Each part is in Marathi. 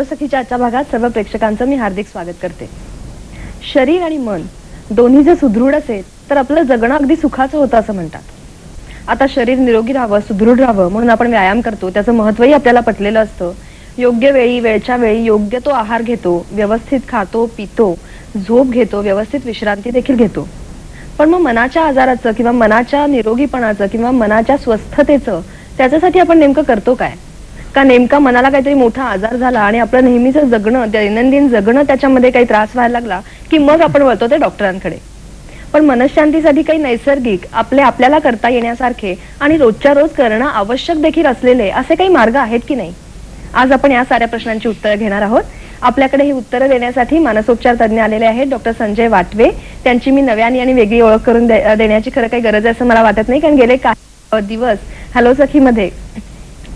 सखीच्या आजच्या भागात सर्व प्रेक्षकांचं मी हार्दिक स्वागत करते। शरीर आणि मन दोन्ही जर सुदृढ असेल तर आपलं जगणं अगदी सुखाचं होतं असं म्हणतात। आता शरीर निरोगी राहावं, सुदृढ राहावं म्हणून आपण व्यायाम करतो, त्याचं महत्त्वही आपल्याला पटलेलं असतं। योग्य वेळी वेळच्या वेळी योग्य तो आहार घेतो, व्यवस्थित खातो पितो, झोप घेतो, व्यवस्थित विश्रांती देखील घेतो। पण मग मनाच्या आजाराचं किंवा मनाच्या निरोगीपणाचं किंवा मनाच्या स्वस्थतेचं त्याच्यासाठी आपण नेमकं करतो काय? का नेमका मनाला काहीतरी मोठा आजार झाला आणि आपलं नेहमीचं जगणं, दैनंदिन जगणं त्याच्यामध्ये काही त्रास व्हायला लागला की मग आपण वळतो ते डॉक्टरांकडे। पण मनशांतीसाठी काही नैसर्गिक आपल्याला करता येण्यासारखे आणि रोजच्या रोज करणं आवश्यक देखील असलेले असे काही मार्ग आहेत की नाही? आज आपण या साऱ्या प्रश्नांची उत्तरं घेणार आहोत। आपल्याकडे ही उत्तरं देण्यासाठी मानसोपचार तज्ञ आलेले आहेत डॉक्टर संजय वाटवे। त्यांची मी नव्याने आणि वेगळी ओळख करून देण्याची खरं काही गरज आहे असं मला वाटत नाही, कारण गेले काही दिवस हॅलो सखीमध्ये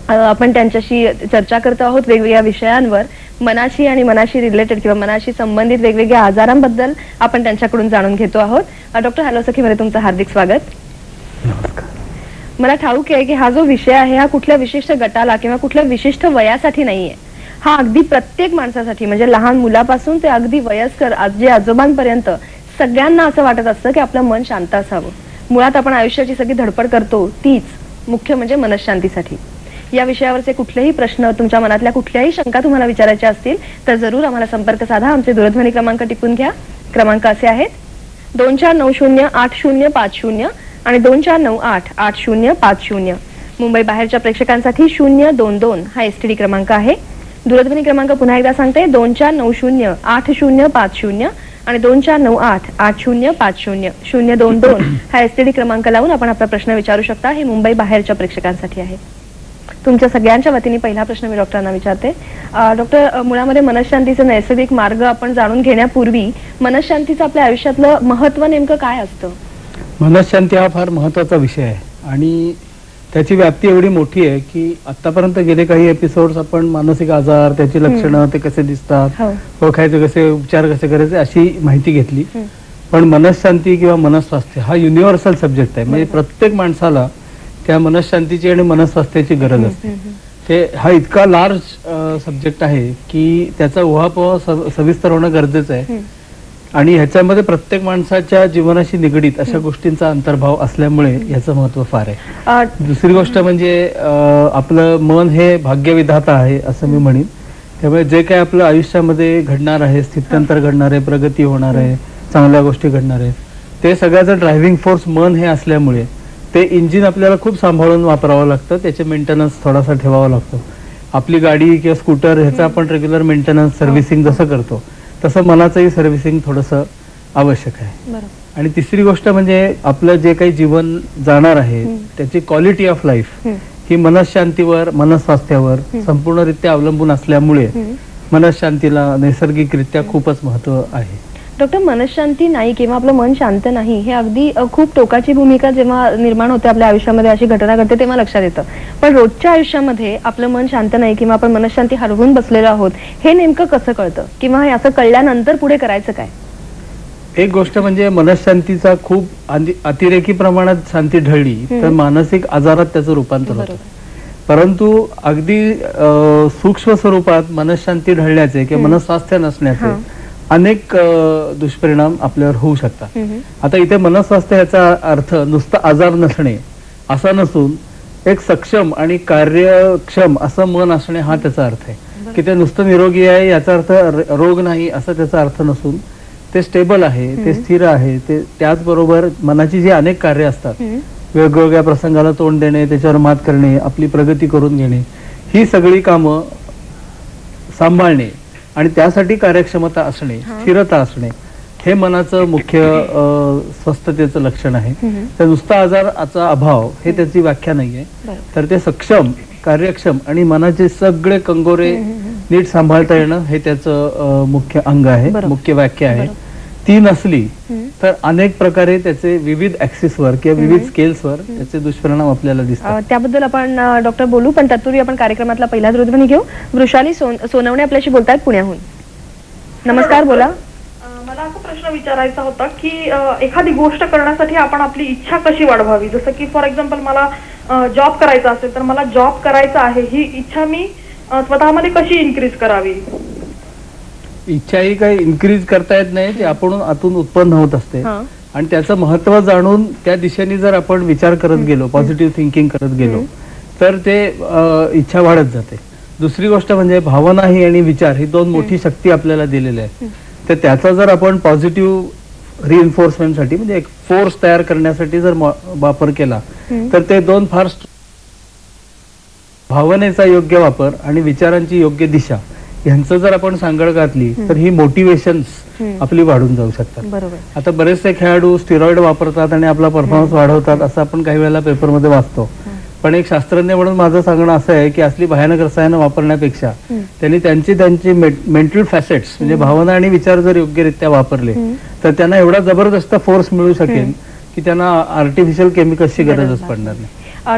आपण त्यांच्याशी चर्चा करतो आहोत वेगवेगळ्या विषयांवर, मनाशी आणि मनाशी रिलेटेड किंवा मनाशी संबंधित वेगवेगळ्या आजारांबद्दल आपण त्यांच्याकडून जाणून घेतो आहोत। डॉक्टर हॅलो सखीमध्ये तुमचं हार्दिक स्वागत। नमस्कार। मला ठाऊक आहे की हा जो विषय आहे हा कुठल्या विशिष्ट गटाला किंवा कुठल्या विशिष्ट वयासाठी नाहीये, हा अगदी प्रत्येक माणसासाठी, म्हणजे लहान मुलापासून ते अगदी वयस्कर आजी आजोबांपर्यंत सगळ्यांना असं वाटत असतं की आपलं मन शांत असावं। मुळात आपण आयुष्याची सगळी धडपड करतो तीच मुख्य म्हणजे मनशांतीसाठी। या विषयावरचे कुठलेही प्रश्न, तुमच्या मनातल्या कुठल्याही शंका तुम्हाला विचारायच्या असतील तर जरूर आम्हाला संपर्क साधा। आमचे दूरध्वनी क्रमांक टिपून घ्या। क्रमांक असे आहेत 24908050 आणि 24988050। मुंबई बाहेरच्या प्रेक्षकांसाठी 022 हा एसटीडी क्रमांक आहे। दूरध्वनी क्रमांक पुन्हा एकदा सांगते 24908050 आणि 24988050 022 हा एसटीडी क्रमांक लावून आपण आपला प्रश्न विचारू शकता। हे मुंबई बाहेरच्या प्रेक्षकांसाठी आहे। तुमच्या सगळ्यांच्या वतीने पहिला प्रश्न मी डॉक्टरांना विचारते। डॉक्टर, मुळामध्ये मनशांतीचे नैसर्गिक मार्ग आपण जाणून घेण्यापूर्वी मनशांतीचं आपल्या आयुष्यातलं महत्त्व नेमकं काय असतं? मनशांती हा फार महत्त्वाचा विषय आहे आणि त्याची व्याप्ती एवढी मोठी आहे की आतापर्यंत गेले काही एपिसोड्स आपण मानसिक आजार, त्याची लक्षणं, ते कसे दिसतात, ओळखायचे कसे, उपचार कसे करायचे अशी माहिती घेतली। पण मनशांती किंवा मनस्वास्थ्य हा युनिव्हर्सल सब्जेक्ट आहे, म्हणजे प्रत्येक माणसाला त्या मनशांतीची आणि मनस्वास्थ्याची गरज असते। ते हा इतका लार्ज सब्जेक्ट आहे की त्याचा उहापोह सविस्तर होणं गरजेचं आहे आणि ह्याच्यामध्ये प्रत्येक माणसाच्या जीवनाशी निगडीत अशा गोष्टींचा अंतर्भाव असल्यामुळे याचं महत्व फार आहे। दुसरी गोष्ट म्हणजे आपलं मन हे भाग्यविधाता आहे असं मी म्हणेन। त्यामुळे जे काही आपलं आयुष्यामध्ये घडणार आहे, स्थित्यंतर घडणार आहे, प्रगती होणार आहे, चांगल्या गोष्टी घडणार आहे, ते सगळ्याचं ड्रायव्हिंग फोर्स मन हे असल्यामुळे ते इंजिन आपल्याला खूप सांभाळून वापरावं लागतं, त्याचे मेंटेनन्स थोडासा ठेवावा लागतो। आपली गाडी किंवा स्कूटर ह्याचं आपण रेग्युलर मेंटेनन्स सर्व्हिसिंग जसं करतो तसं मनाचंही सर्व्हिसिंग थोडंसं आवश्यक आहे। आणि तिसरी गोष्ट म्हणजे आपलं जे काही जीवन जाणार आहे त्याची क्वालिटी ऑफ लाईफ ही मनशांतीवर, मनस्वास्थ्यावर संपूर्णरित्या अवलंबून असल्यामुळे मनशांतीला नैसर्गिकरित्या खूपच महत्व आहे। डॉक्टर, मनशांती नाही किंवा आपलं मन शांत नाही हे अगदी खूप टोकाची भूमिका जेव्हा निर्माण होते आपल्या आयुष्यामध्ये, अशी घटना घडते तेव्हा लक्षात येतं। पण रोजच्या आयुष्यामध्ये आपलं मन शांत नाही किंवा आपण मनशांती हरवून बसलेलो आहोत हे नेमकं कसं कळतं किंवा हे असं कळल्यानंतर पुढे करायचं काय? एक गोष्ट म्हणजे मनशांतीचा खूप अतिरेकी प्रमाणात शांती ढळली तर मानसिक आजारात त्याचं रूपांतर होतं। परंतु अगदी सूक्ष्म स्वरूपात मनशांती ढळण्याचे किंवा मनस्वास्थ्य नसण्याचे अनेक दुष्परिणाम आपल्यावर होऊ शकतात। आता इथे मनस्वास्थ्य याचा अर्थ नुसता आजार नसणे असा नसून एक सक्षम आणि कार्यक्षम असं मन असणे हा त्याचा अर्थ आहे की ते नुसतं निरोगी आहे याचा अर्थ रोग नाही असा त्याचा अर्थ नसून ते स्टेबल आहे, ते स्थिर आहे, ते त्याचबरोबर मनाची जी अनेक कार्य असतात, वेगवेगळ्या प्रसंगाला तोंड देणे, त्याच्यावर मात करणे, आपली प्रगती करून घेणे, ही सगळी कामं सांभाळणे आणि त्यासाठी कार्यक्षमता असणे, स्थिरता असणे हे मनाचं मुख्य स्वस्थतेचं लक्षण आहे। तर नुसता आजाराचा अभाव हे त्याची व्याख्या नाहीये, तर ते सक्षम, कार्यक्षम आणि मनाचे सगळे कंगोरे नीट सांभाळता येणं हे त्याचं मुख्य अंग आहे, मुख्य व्याख्या आहे। ती नसली तर अनेक प्रकारे त्याचे विविध ऍक्सिसवर किंवा विविध स्केल्सवर त्याचे दुष्परिणाम आपल्याला दिसतात। त्याबद्दल आपण डॉक्टर बोलू, पण तत्पूर्वी आपण कार्यक्रमातला पहिला दूरध्वनी घेऊ। वृषाली सोनवणे आपल्याशी बोलतायत पुण्याहून। नमस्कार, बोला। मला असा प्रश्न विचारायचा होता की एखादी गोष्ट करण्यासाठी आपण आपली इच्छा कशी वाढवावी? जसं की फॉर एक्झाम्पल मला जॉब करायचा असेल तर मला जॉब करायचा आहे ही इच्छा मी स्वतःमध्ये कशी इन्क्रीज करावी? इच्छा ही काही इन्क्रीज करता येत नाही, ती आपण आतून उत्पन्न होत असते. आणि त्याचं महत्व जाणून त्या दिशेने जर आपण विचार करत गेलो, पॉझिटिव्ह थिंकिंग करत गेलो, तर ते इच्छा वाढत जाते. दुसरी गोष्ट म्हणजे भावना ही आणि विचार ही दोन मोठी शक्ती आपल्याला दिलेली आहे. तर त्याचा जर आपण पॉझिटिव्ह रिइन्फोर्समेंटसाठी म्हणजे एक फोर्स तयार करण्यासाठी जर वापर केला तर ते दोन फार भावनेचा योग्य वापर आणि विचारांची योग्य दिशा यांचं जर आपण सांगड घातली तर ही मोटिवेशन्स आपली वाढून जाऊ शकतात. आता बरेचसे खेळाडू स्टिरॉइड वापरतात आणि आपला परफॉर्मन्स वाढवतात असं आपण काही वेळेला पेपरमध्ये वाचतो. पण एक शास्त्रज्ञ म्हणून माझं सांगणं असं आहे की असली भयानक रसायनं वापरण्यापेक्षा त्यांनी त्यांची मेंटल फॅसेट्स म्हणजे भावना आणि विचार जर योग्यरित्या वापरले तर त्यांना एवढा जबरदस्त फोर्स मिळू शकेल की त्यांना आर्टिफिशियल केमिकल्सची गरजच पडणार नाही.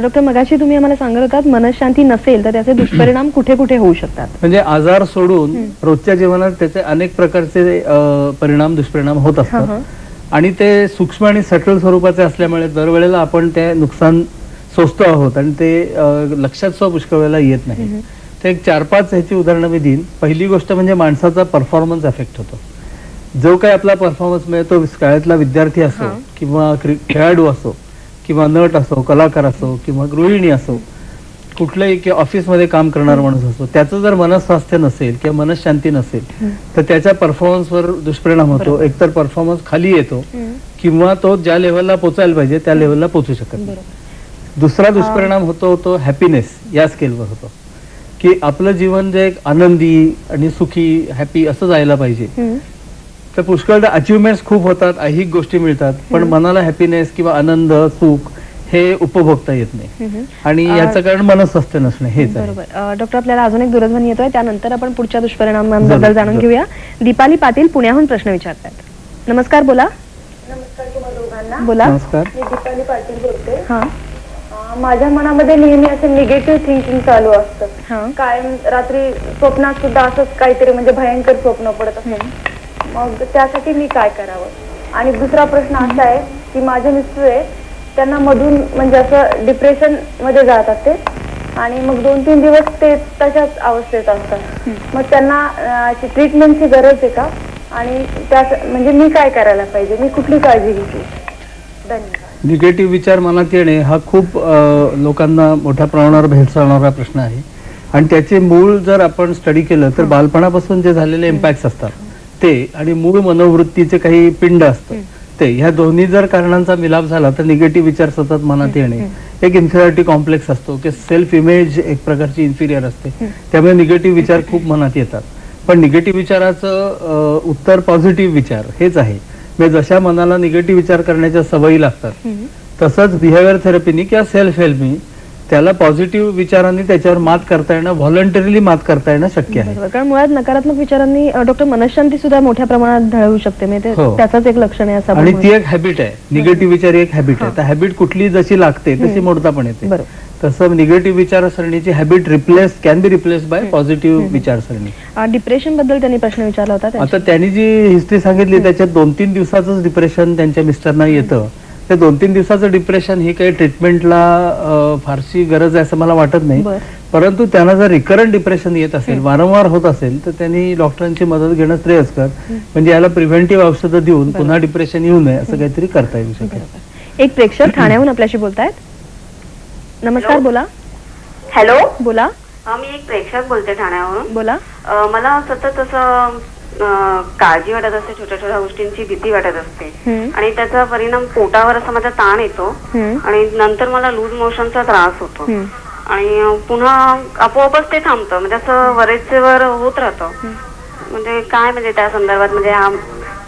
डॉक्टर, मगाशी तुम्ही आम्हाला सांगत होतात मनशांती नसेल तर त्याचे दुष्परिणाम कुठे कुठे होऊ शकतात? म्हणजे आजार सोडून रोजच्या जीवनात त्याचे अनेक प्रकारचे दुष्परिणाम होत असतात आणि ते सूक्ष्म आणि सटल स्वरूपाचे असल्यामुळे दरवेळेला आपण ते नुकसान सोचतो आहोत आणि ते लक्षात सुद्धा पुष्कळ वेळेला येत नाही. तर एक 4-5 ह्याची उदाहरणं मी देईन. पहिली गोष्ट म्हणजे माणसाचा परफॉर्मन्स अफेक्ट होतो. जो काही आपला परफॉर्मन्स मिळतो, शाळेतला विद्यार्थी असो किंवा खेळाडू असो किंवा नट असो, कलाकार असो किंवा गृहिणी असो, कुठल्याही ऑफिसमध्ये काम करणारा माणूस असो, त्याचं जर मनस्वास्थ्य नसेल किंवा मनशांती नसेल तर त्याच्या परफॉर्मन्सवर दुष्परिणाम होतो. एकतर परफॉर्मन्स खाली येतो किंवा तो ज्या लेव्हलला पोचायला पाहिजे त्या लेव्हलला पोचू शकत नाही. दुसरा दुष्परिणाम होतो हॅपीनेस या स्केलवर होतो की आपलं जीवन जे एक आनंदी आणि सुखी हॅपी असं जायला पाहिजे. तर पुष्कळ अचिव्हमेंट्स खूप होतात, ऐहिक गोष्टी मिळतात, पण मनाला हॅपीनेस किंवा आनंद सुख हे उपभोगता येत नाही आणि याचं कारण मनस्वास्थ्य नसणे हेच आहे. बरोबर. डॉक्टर, आपल्याला अजून एक दूरध्वनी येतोय, त्यानंतर आपण पुढच्या दुष्परिणामांबद्दल जाणून घेऊया. दीपाली पाटील पुण्याहून प्रश्न विचारतात. नमस्कार, बोला. नमस्कार तुम्हाला दोघांना. बोला. नमस्कार. मी दीपाली पाटील बोलते. माझ्या मनामध्ये नेहमी असं निगेटिव्ह थिंकिंग चालू असतं. कायम रात्री स्वप्नात सुद्धा असंच काहीतरी म्हणजे भयंकर स्वप्न पडत असतं. मग त्यासाठी मी काय करावं? आणि दुसरा प्रश्न असा आहे की माझे मिस्टर आहे, त्यांना मधून म्हणजे असं डिप्रेशन मध्ये जातात ते आणि मग 2-3 दिवस ते तशाच अवस्थेत असतात. मग त्यांना ट्रीटमेंटची गरज आहे का? आणि त्या म्हणजे मी काय करायला पाहिजे? मी कुठली काळजी घेतली? धन्यवाद. निगेटिव्ह विचार मनात येणे हा खूप लोकांना मोठ्या प्रमाणावर भेडसावणारा प्रश्न आहे आणि त्याचे मूळ जर आपण स्टडी केलं तर बालपणापासून जे झालेले इम्पॅक्ट असतात ते आणि मूळ मनोवृत्तीचे काही पिंड असतं ते, ह्या दोन्ही जर कारणांचा मिलाप झाला तर निगेटिव्ह विचार सतत मनात येणे, एक इन्फिरियरिटी कॉम्प्लेक्स असतो की सेल्फ इमेज एक प्रकारची इन्फिरियर असते, त्यामुळे निगेटिव्ह विचार खूप मनात येतात. पण निगेटिव्ह विचाराचं उत्तर पॉझिटिव्ह विचार हेच आहे. म्हणजे जशा मनाला निगेटिव्ह विचार करण्याच्या सवयी लागतात तसंच बिहेवियर थेरपीनी किंवा सेल्फ हेल्पनी त्याला पॉझिटिव्ह विचारांनी त्याच्यावर मात करता येणं, व्हॉलंटरीली मात करता येणं शक्य आहे. कारण मुळात नकारात्मक विचारांनी डॉक्टर मनशांती सुद्धा मोठ्या प्रमाणात ढळू शकते. म्हणजे त्याचाच एक लक्षण आहे असं. आणि ती एक हॅबिट आहे, निगेटिव्ह विचार एक हॅबिट आहे. तर हॅबिट कुठली जशी लागते तशी मोडता पण येते. तसं निगेटिव्ह विचारसरणीची habit can be replace by positive विचारसरणी. डिप्रेशन बद्दल त्यांनी प्रश्न विचारला होता. आता त्यांनी जी हिस्ट्री सांगितली त्याच्यात 2-3 दिवसाचंच डिप्रेशन त्यांच्या मिस्टरना येतं. ते 2-3 दिवसाचं डिप्रेशन ही काही ट्रीटमेंटला फारशी गरज आहे असं मला वाटत नाही. परंतु त्यांना जर रिकरंट डिप्रेशन येत असेल, वारंवार होत असेल तर त्यांनी डॉक्टरांची मदत घेणं श्रेयस्कर. म्हणजे याला प्रिव्हेंटिव्ह औषधं देऊन पुन्हा डिप्रेशन येऊ नये असं काहीतरी करता येऊ शकेल. एक प्रेक्षक ठाण्याहून आपल्याशी बोलतायत. नमस्कार, बोला. हॅलो, बोला. मी एक प्रेक्षक बोलते ठाण्यावरून. बोला. मला सतत असं काळजी वाटत असते, छोट्या छोट्या गोष्टींची भीती वाटत असते आणि त्याचा परिणाम पोटावर असा माझा ताण येतो आणि नंतर मला लूज मोशनचा त्रास होतो आणि पुन्हा आपोआपच ते थांबतं. म्हणजे असं वरेचेवर होत राहतं. म्हणजे काय म्हणजे त्या संदर्भात म्हणजे हा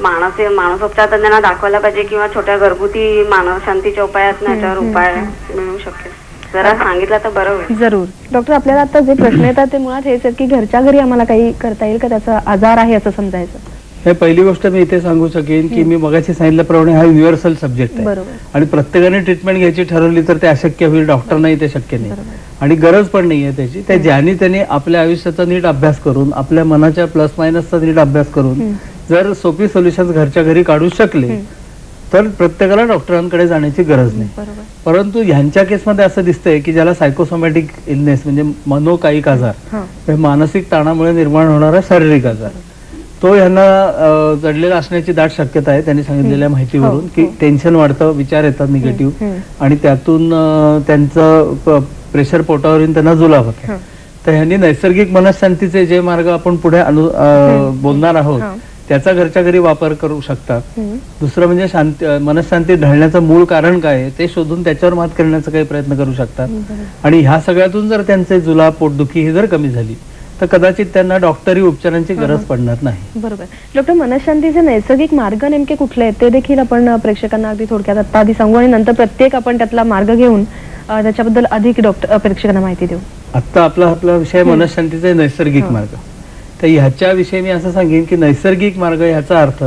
मानसोपचार तज्ञांना दाखवायला पाहिजे किंवा छोट्या घरगुती मानसशांतीच्या उपायात याच्यावर उपाय मिळू शकेल? जरा सांगितलं तर बरं होईल. जरूर. डॉक्टर, आपल्याला आता जे प्रश्न येतात ते मुळात हेच आहेत की घरच्या घरी आम्हाला काही करता येईल का, त्याचा आजार आहे असं समजायचं? हे पहिली गोष्ट मी इथे सांगू शकेन की मी मगाशी सांगितल्याप्रमाणे हा युनिव्हर्सल सब्जेक्ट आहे आणि प्रत्येकाने ट्रीटमेंट घ्यायची ठरवली तर ते अशक्य होईल. डॉक्टरनाही ते शक्य नाही आणि गरज पण नाहीये त्याची. त्या ज्यांनी त्यांनी आपल्या आयुष्याचा नीट अभ्यास करून, आपल्या मनाच्या प्लस मायनसचा नीट अभ्यास करून जर सोपी सोल्युशन्स घरच्या घरी काढू शकले तर प्रत्येकाला डॉक्टरांकडे जाण्याची गरज नाही. परंतु ह्यांच्या केसमध्ये असं दिसतंय की ज्याला सायकोसोमॅटिक इलनेस म्हणजे मनोकायिक आजार, मानसिक ताणामुळे निर्माण होणारा शारीरिक आजार, तो ह्यांना जडलेला असण्याची दाट शक्यता आहे. त्यांनी सांगितलेल्या माहितीवरून की टेन्शन वाढतं, विचार येतात निगेटिव्ह, आणि त्यातून त्यांचं प्रेशर पोटावर येऊन त्यांना जुलाब होतो. तर ह्यांनी नैसर्गिक मनशांतीचे जे मार्ग आपण पुढे बोलणार आहोत त्याचा घरच्या घरी वापर करू शकतात. दुसरं म्हणजे शांती, मनशांती ढळण्याचं मूळ कारण काय आहे ते शोधून त्याच्यावर मात करण्याचा काही प्रयत्न करू शकतात. आणि ह्या सगळ्यातून जर त्यांचे जुलाब, पोटदुखी ही जर कमी झाली तर कदाचित त्यांना डॉक्टरी उपचारांची गरज पडणार नाही. बरोबर. डॉक्टर, मनशांतीचे नैसर्गिक मार्ग नेमके कुठले आहेत ते देखील आपण प्रेक्षकांना अगदी थोडक्यात आता आधी सांगू आणि नंतर प्रत्येक आपण त्यातला मार्ग घेऊन त्याच्याबद्दल अधिक प्रेक्षकांना माहिती देऊ. आता आपला विषय मनशांतीचे नैसर्गिक मार्ग. तर ह्याच्याविषयी मी असं सांगेन की नैसर्गिक मार्ग ह्याचा अर्थ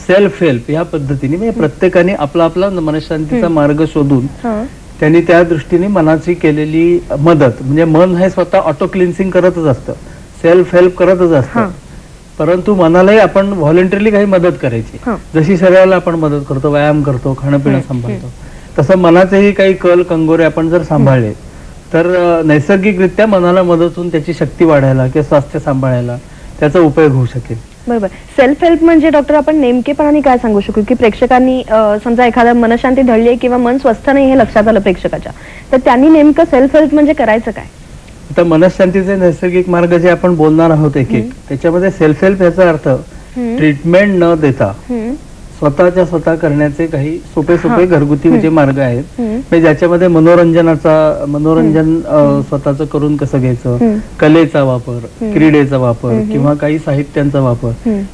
सेल्फ हेल्प ह्या पद्धतीने, म्हणजे प्रत्येकाने आपला आपला मनशांतीचा मार्ग शोधून त्यांनी त्या दृष्टीने मनाची केलेली मदत, म्हणजे मन हे स्वतः ऑटो क्लिन्सिंग करतच असतं, सेल्फ हेल्प करतच असतं, परंतु मनालाही आपण व्हॉलंटरीली काही मदत करायची. जशी शरीराला आपण मदत करतो, व्यायाम करतो, खाणं पिणं सांभाळतो, तसं मनाचेही काही कल कंगोरे आपण जर सांभाळले तर नैसर्गिकरित्या मनाला मदत होऊन त्याची शक्ती वाढायला किंवा स्वास्थ्य सांभाळायला त्याचा उपयोग होऊ शकेल. बरोबर. सेल्फ हेल्प म्हणजे डॉक्टर आपण नेमकेपणाने काय सांगू शकू की प्रेक्षकांनी समजा एखादा मनशांती ढळली आहे किंवा मन स्वस्थ नाही हे लक्षात आलं प्रेक्षकाच्या, तर त्यांनी नेमकं सेल्फ हेल्प म्हणजे करायचं काय? आता मनशांतीचे नैसर्गिक मार्ग जे आपण बोलणार आहोत एक एक, त्याच्यामध्ये सेल्फ हेल्प याचा अर्थ ट्रीटमेंट न देता स्वतःच्या स्वतः करण्याचे काही सोपे घरगुती जे मार्ग आहेत, म्हणजे ज्याच्यामध्ये मनोरंजन स्वतःच करून कसं घ्यायचं, कलेचा वापर, क्रीडेचा वापर किंवा काही साहित्यांचा वापर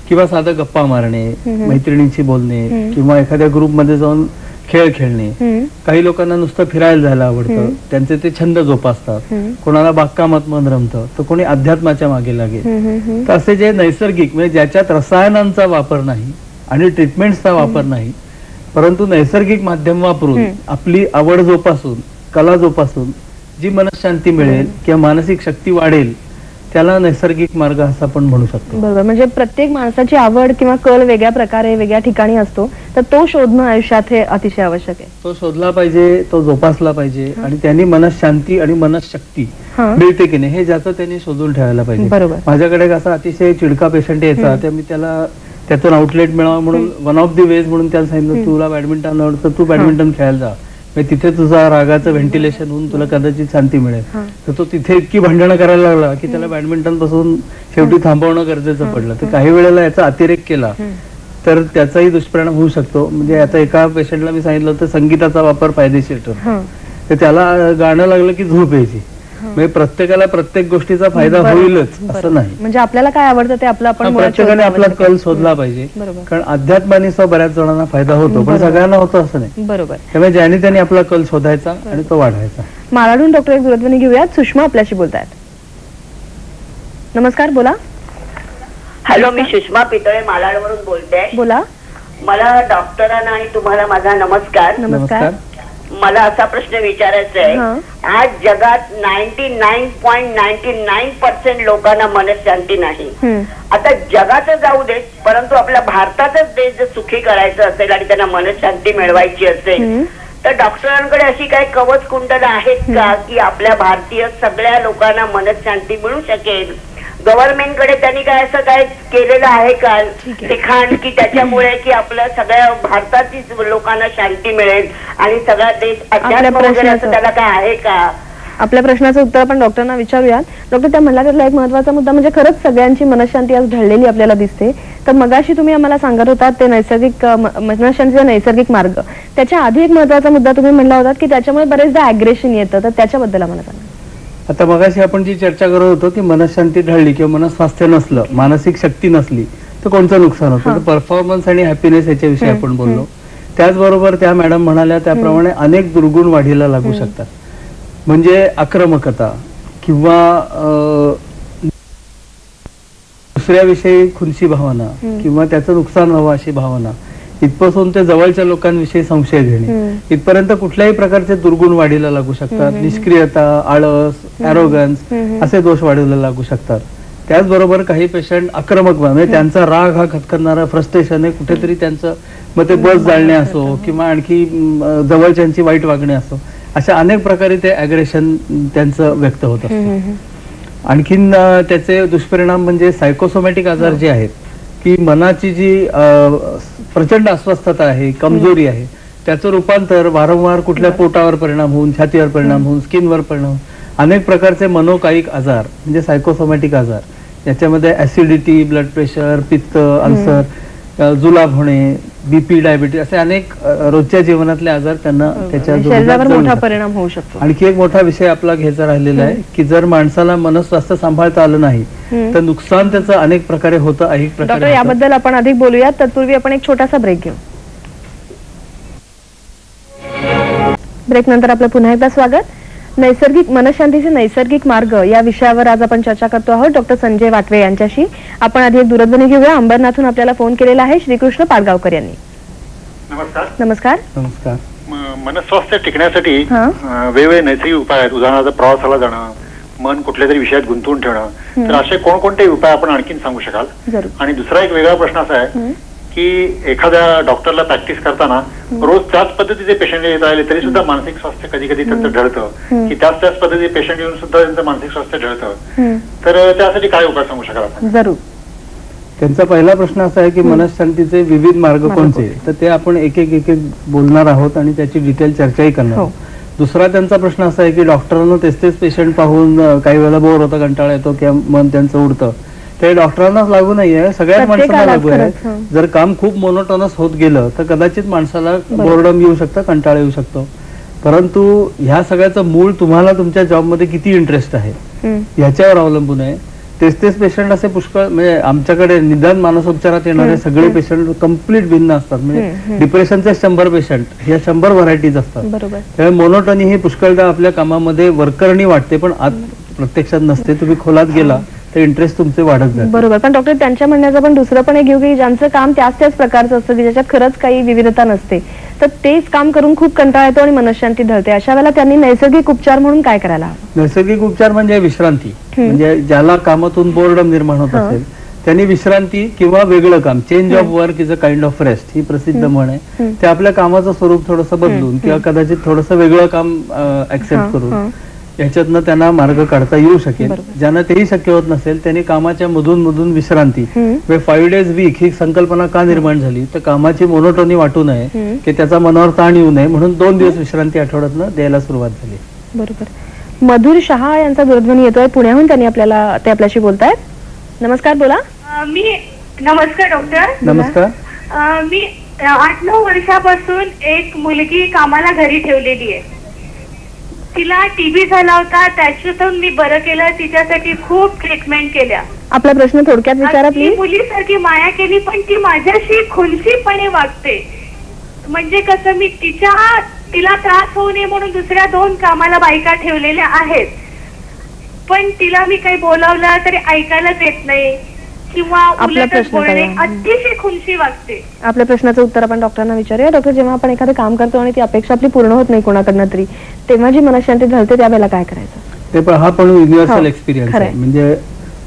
किंवा साधं गप्पा मारणे, मैत्रिणींशी बोलणे किंवा एखाद्या ग्रुपमध्ये जाऊन खेळ खेळणे. काही लोकांना नुसतं फिरायला जायला आवडतं, त्यांचे ते छंद जोपासतात. कोणाला बागकामात मन रमतं, तर कोणी अध्यात्माच्या मागे लागेल. तर असे जे नैसर्गिक, म्हणजे ज्याच्यात रसायनांचा वापर नाही आणि ट्रीटमेंट्सचा वापर नाही, परंतु नैसर्गिक माध्यम वापरून आपली आवड जोपासून, कला जोपासून जी मनशांती मिळेल किंवा मानसिक शक्ती वाढेल, त्याला नैसर्गिक मार्ग असं आपण म्हणू शकतो. बरोबर. म्हणजे प्रत्येक माणसाची आवड किंवा कल वेगळ्या प्रकारे वेगळ्या ठिकाणी असतो, तर तो शोधणं आयुष्यात हे अतिशय आवश्यक आहे. तो शोधला पाहिजे, तो जोपासला पाहिजे आणि त्यांनी मनशांती आणि मनशक्ती मिळते की नाही हे ज्याचं त्यांनी शोधून ठेवायला पाहिजे. बरोबर. माझ्याकडे कसा अतिशय चिडका पेशंट यायचा, त्या मी त्याला त्यातून आउटलेट मिळावं म्हणून वन ऑफ द वेज म्हणून त्याला सांगितलं, तुला बॅडमिंटन आवडतं, तू बॅडमिंटन खेळायला जा, तिथे तुझा रागाचं व्हेंटिलेशन होऊन तुला कदाचित शांती मिळेल. तर तो तिथे इतकी भांडणं करायला लागला की त्याला बॅडमिंटन पासून शेवटी थांबवणं गरजेचं पडलं. तर काही वेळेला याचा अतिरेक केला तर त्याचाही दुष्परिणाम होऊ शकतो. म्हणजे आता एका पेशंटला मी सांगितलं होतं संगीताचा वापर फायदेशीर ठरतो, तर त्याला गाणं लागलं की झोप यायची. म्हणजे प्रत्येकाला प्रत्येक गोष्टीचा फायदा होईलच असं नाही. म्हणजे आपल्याला काय आवडतं ते आपलं आपण प्रत्येकाने आपला कल शोधला पाहिजे, कारण अध्यात्माने बऱ्याच जणांना फायदा होतो, पण सगळ्यांना होतो असं नाही. बरोबर. त्यामुळे ज्याने त्यांनी आपला कल शोधायचा आणि तो वाढवायचा. मालाडून डॉक्टर एक दूरध्वनी घेऊयात. सुषमा आपल्याशी बोलतायत. नमस्कार, बोला. हॅलो, मी सुषमा पितळे मालाडवरून बोलते. बोला. मला डॉक्टरांना आणि तुम्हाला माझा नमस्कार. नमस्कार. मला असा प्रश्न विचारायचा आहे, आज जगात 99.99% लोकांना मनशांती नाही. आता जगाचं जाऊ दे, परंतु आपल्या भारताचाच देश जर सुखी करायचं असेल आणि त्यांना मनशांती मिळवायची असेल तर डॉक्टरांकडे अशी काही कवच कुंडलं आहेत का की आपल्या भारतीय सगळ्या लोकांना मनशांती मिळू शकेल? गव्हर्नमेंटकडे त्यांनी काय असं काय केलेलं आहे का लिखाण की त्याच्यामुळे की आपल्या सगळ्या भारतातील लोकांना शांती मिळेल आणि सगळा देश अध्यात्म वगैरे असं त्याला काय आहे का? आपल्या प्रश्नाचं उत्तर आपण डॉक्टरांना विचारूयात. डॉक्टर, त्या म्हणला त्यातला एक महत्वाचा मुद्दा म्हणजे खरंच सगळ्यांची मनशांती आज ढळलेली आपल्याला दिसते. तर मगाशी तुम्ही आम्हाला सांगत होतात ते नैसर्गिक मनशांतीचा नैसर्गिक मार्ग, त्याच्या आधी एक महत्वाचा मुद्दा तुम्ही म्हणला होता की त्याच्यामुळे बरेचदा ऍग्रेशन येतं, तर त्याच्याबद्दल आम्हाला सांगा. आता मगाशी आपण जी चर्चा करत होतो की मनशांती ढळली किंवा मनस्वास्थ्य नसलं, मानसिक शक्ती नसली तर कोणतं नुकसान होतं, परफॉर्मन्स आणि हॅपीनेस याच्याविषयी आपण बोललो. त्याचबरोबर त्या मॅडम म्हणाल्या त्याप्रमाणे अनेक दुर्गुण वाढीला लागू शकतात. म्हणजे आक्रमकता किंवा दुसऱ्याविषयी खुनशी भावना किंवा त्याचं नुकसान व्हावं अशी भावना, इथपासून ते जवळच्या लोकांविषयी संशय घेणे, इथपर्यंत कुठल्याही प्रकारचे दुर्गुण वाढीला लागू शकतात. निष्क्रियता, आळस, ॲरोगन्स असे दोष वाढीला लागू शकतात. त्याचबरोबर काही पेशंट आक्रमक म्हणजे त्यांचा राग हा खतखतणारा फ्रस्ट्रेशन आहे, कुठेतरी त्यांचं मग ते बस जाळणे असो किंवा आणखी जवळच्यांची वाईट वागणे असो, अशा अनेक प्रकारे ते अग्रेशन त्यांचं व्यक्त होत असतं. आणखीन त्याचे दुष्परिणाम म्हणजे सायकोसोमॅटिक आजार जे आहेत की मनाची जी प्रचंड अस्वस्थता आहे, कमजोरी आहे, त्याचं रूपांतर वारंवार कुठल्या पोटावर परिणाम होऊन, छातीवर परिणाम होऊन, स्किनवर परिणाम होऊन अनेक प्रकारचे मनोकायिक आजार म्हणजे सायकोसोमॅटिक आजार, याच्यामध्ये ऍसिडिटी, ब्लड प्रेशर, पित्त, अल्सर, जुलाब होणे, बीपी, डायबिटीज असे अनेक रोजच्या जीवनातले आजार त्यांना त्याच्या शरीरावर मोठा परिणाम होऊ शकतो. आणखी एक मोठा विषय आपला घ्यायचा राहिलेला आहे की जर माणसाला मनस्वास्थ्य सांभाळता आलं नाही तर नुकसान त्याचं अनेक प्रकारे होतं, अनेक प्रकारे. डॉक्टर, याबद्दल आपण अधिक बोलूयात, तत्पूर्वी आपण एक छोटासा ब्रेक घेऊ. ब्रेक नंतर आपलं पुन्हा एकदा स्वागत. नैसर्गिक मनशांतीचे नैसर्गिक मार्ग या विषयावर आज आपण चर्चा करतो आहोत डॉक्टर संजय वाटवे यांच्याशी. आपण आधी एक दूरध्वनी घेऊया. अंबरनाथून आपल्याला फोन केलेला आहे श्रीकृष्ण पाडगावकर यांनी. नमस्कार. नमस्कार. नमस्कार. मनस्वास्थ्य टिकण्यासाठी वेगवेगळे नैसर्गिक उपाय आहेत. उदाहरणार्थ प्रवासाला जाणं, मन कुठल्या तरी विषयात गुंतवून ठेवणं, तर असे कोणकोणते उपाय आपण आणखीन सांगू शकाल? आणि दुसरा एक वेगळा प्रश्न असा आहे की एखाद्या डॉक्टरला प्रॅक्टिस करताना रोज त्याच पद्धतीचे पेशंट येत राहिले तरी सुद्धा मानसिक स्वास्थ्य कधी कधी त्यांचं ढळतं, की त्याच पद्धतीचे पेशंट येऊन सुद्धा त्यांचं मानसिक स्वास्थ्य ढळतं, तर त्यासाठी काय उपाय सांगू शकाल आपण? जरूर. त्यांचा पहिला प्रश्न असा आहे की मनशांतीचे विविध मार्ग कोणते, तर ते आपण एक एक बोलणार आहोत आणि त्याची डिटेल चर्चाही करणार आहोत. दुसरा त्यांचा प्रश्न असा आहे की डॉक्टरांना तेच पेशंट पाहून काही वेळेला बोर होतं, कंटाळा येतो किंवा मन त्यांचं उडतं. ते डॉक्टरांनाच लागू नाहीये, सगळ्याच माणसाला लागू आहे. जर काम खूप मोनोटोनस होत गेलं तर कदाचित माणसाला बोर्डम येऊ शकतं, कंटाळा येऊ शकतो. परंतु ह्या सगळ्याचं मूळ तुम्हाला तुमच्या जॉबमध्ये किती इंटरेस्ट आहे ह्याच्यावर अवलंबून आहे. तेच पेशंट असे पुष्कळ म्हणजे आमच्याकडे निदान मानसोपचारात येणारे सगळे पेशंट कम्प्लीट भिन्न असतात. म्हणजे डिप्रेशनचे 100 पेशंट, ह्या 100 व्हरायटीज असतात. त्यामुळे मोनोटोनी ही पुष्कळदा आपल्या कामामध्ये वर्करणी वाटते पण आत प्रत्यक्षात नसते. तुम्ही खोलात गेला तर इंटरेस्ट तुमचे वाढत जाते. बरोबर. पण डॉक्टर, त्यांच्या म्हणण्याचं पण दुसरं पण एक घेऊ की ज्यांचं काम त्याच प्रकारचं असतं की ज्याच्यात खरंच काही विविधता नसते, तर तेच काम करून खूप कंटाळा येतो आणि मनशांती ढळते. अशा वेळेला त्यांनी नैसर्गिक उपचार म्हणून काय करायला हवं? नैसर्गिक उपचार म्हणजे विश्रांती. म्हणजे ज्याला कामातून बोर्डम निर्माण होत असेल त्यांनी विश्रांती किंवा वेगळं काम, change of work is a kind of rest ही प्रसिद्ध म्हण आहे. ते आपल्या कामाचं स्वरूप थोडंसं बदलून किंवा कदाचित थोडंसं वेगळं काम ऍक्सेप्ट करून याच्यातनं त्यांना मार्ग काढता येऊ शकेल. ज्यांना तेही शक्य होत नसेल त्यांनी कामाच्या मधून विश्रांती, 5 days वीक ही संकल्पना का निर्माण झाली तर कामाची मोनोटोनी वाटू नये की त्याचा मनावर ताण येऊ नये म्हणून 2 दिवस विश्रांती आठवड्यातनं द्यायला सुरुवात झाली. बरोबर. मधुर शहा यांचा दूरध्वनी येतोय पुण्याहून, त्यांनी आपल्याशी बोलतायत. नमस्कार, बोला. नमस्कार डॉक्टर. नमस्कार. मी 8-9 वर्षापासून एक मुलगी कामाला घरी ठेवलेली आहे. तिला टीबी झाला होता, त्याच्यातून मी बरं केलं, तिच्यासाठी खूप ट्रीटमेंट केल्या. आपला प्रश्न थोडक्यात विचारा प्लीज. मुलीसारखी माया केली पण ती माझ्याशी खुनशीपणे वागते. म्हणजे कसं, मी तिला त्रास होऊ नये म्हणून दुसऱ्या 2 कामाला बायका ठेवलेल्या आहेत, पण तिला मी काही बोलावलं तरी ऐकायलाच येत नाही किंवा उलटच बोलणे, अतिशय खुनशी वागते. आपल्या प्रश्नाचं उत्तर आपण डॉक्टरांना विचारूया. डॉक्टर, जेव्हा आपण एखादं काम करतो आणि ती अपेक्षा आपली पूर्ण होत नाही कोणाकडनं तरी, तेव्हा जी मनशांती ढळते त्यावेळेला काय करायचं? ते पण हा पण युनिव्हर्सल एक्सपिरियन्स आहे. म्हणजे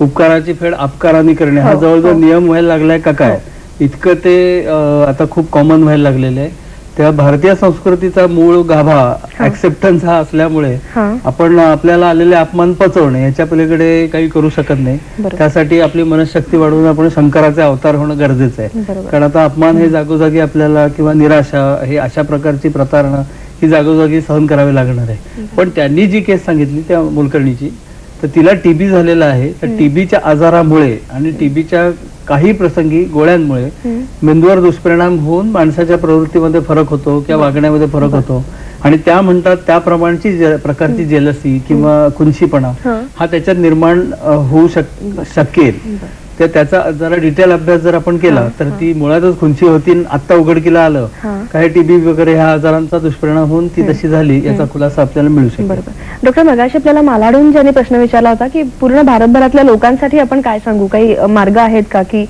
उपकाराची फेड अपकाराने करणे हा जवळजवळ नियम व्हायला लागलाय का काय, इतकं ते आता खूप कॉमन व्हायला लागलेलं आहे. त्या भारतीय संस्कृतीचा मूळ गाभा ऍक्सेप्टन्स हा असल्यामुळे आपण आपल्याला आलेले अपमान पचवणे याच्या पलीकडे काही करू शकत नाही. त्यासाठी आपली मनशक्ती वाढवून आपण शंकराचे अवतार होणं गरजेचं आहे. कारण आता अपमान हे जागोजागी आपल्याला किंवा निराशा हे अशा प्रकारची प्रतारणा ही जागोजागी सहन करावी लागणार आहे. पण त्यांनी जी केस सांगितली त्या मोलकर्णीची, तर तिला टीबी झालेला आहे. तर टीबीच्या आजारामुळे आणि टीबीच्या काही प्रसंगी गोळ्यांमुळे मेंदूवर दुष्परिणाम होऊन माणसाच्या प्रवृत्तीमध्ये फरक होतो किंवा वागण्यामध्ये फरक होतो आणि त्या म्हणतात त्याप्रमाणची प्रकारची जेलसी किंवा खुनशीपणा हा त्याच्यात निर्माण होऊ शकेल. तर त्याचा जरा डिटेल अभ्यास जर आपण केला तर ती मुळातच खुनशी होती, आता उघडकीला आलं काही टीबी वगैरे ह्या आजारांचा दुष्परिणाम होऊन ती तशी झाली याचा खुलासा आपल्याला मिळू शकतो. डॉक्टर, मगाशी आपल्याला मालाडून ज्यांनी प्रश्न विचारला होता की पूर्ण भारतभरातल्या लोकांसाठी आपण काय सांगू, काही मार्ग आहेत का की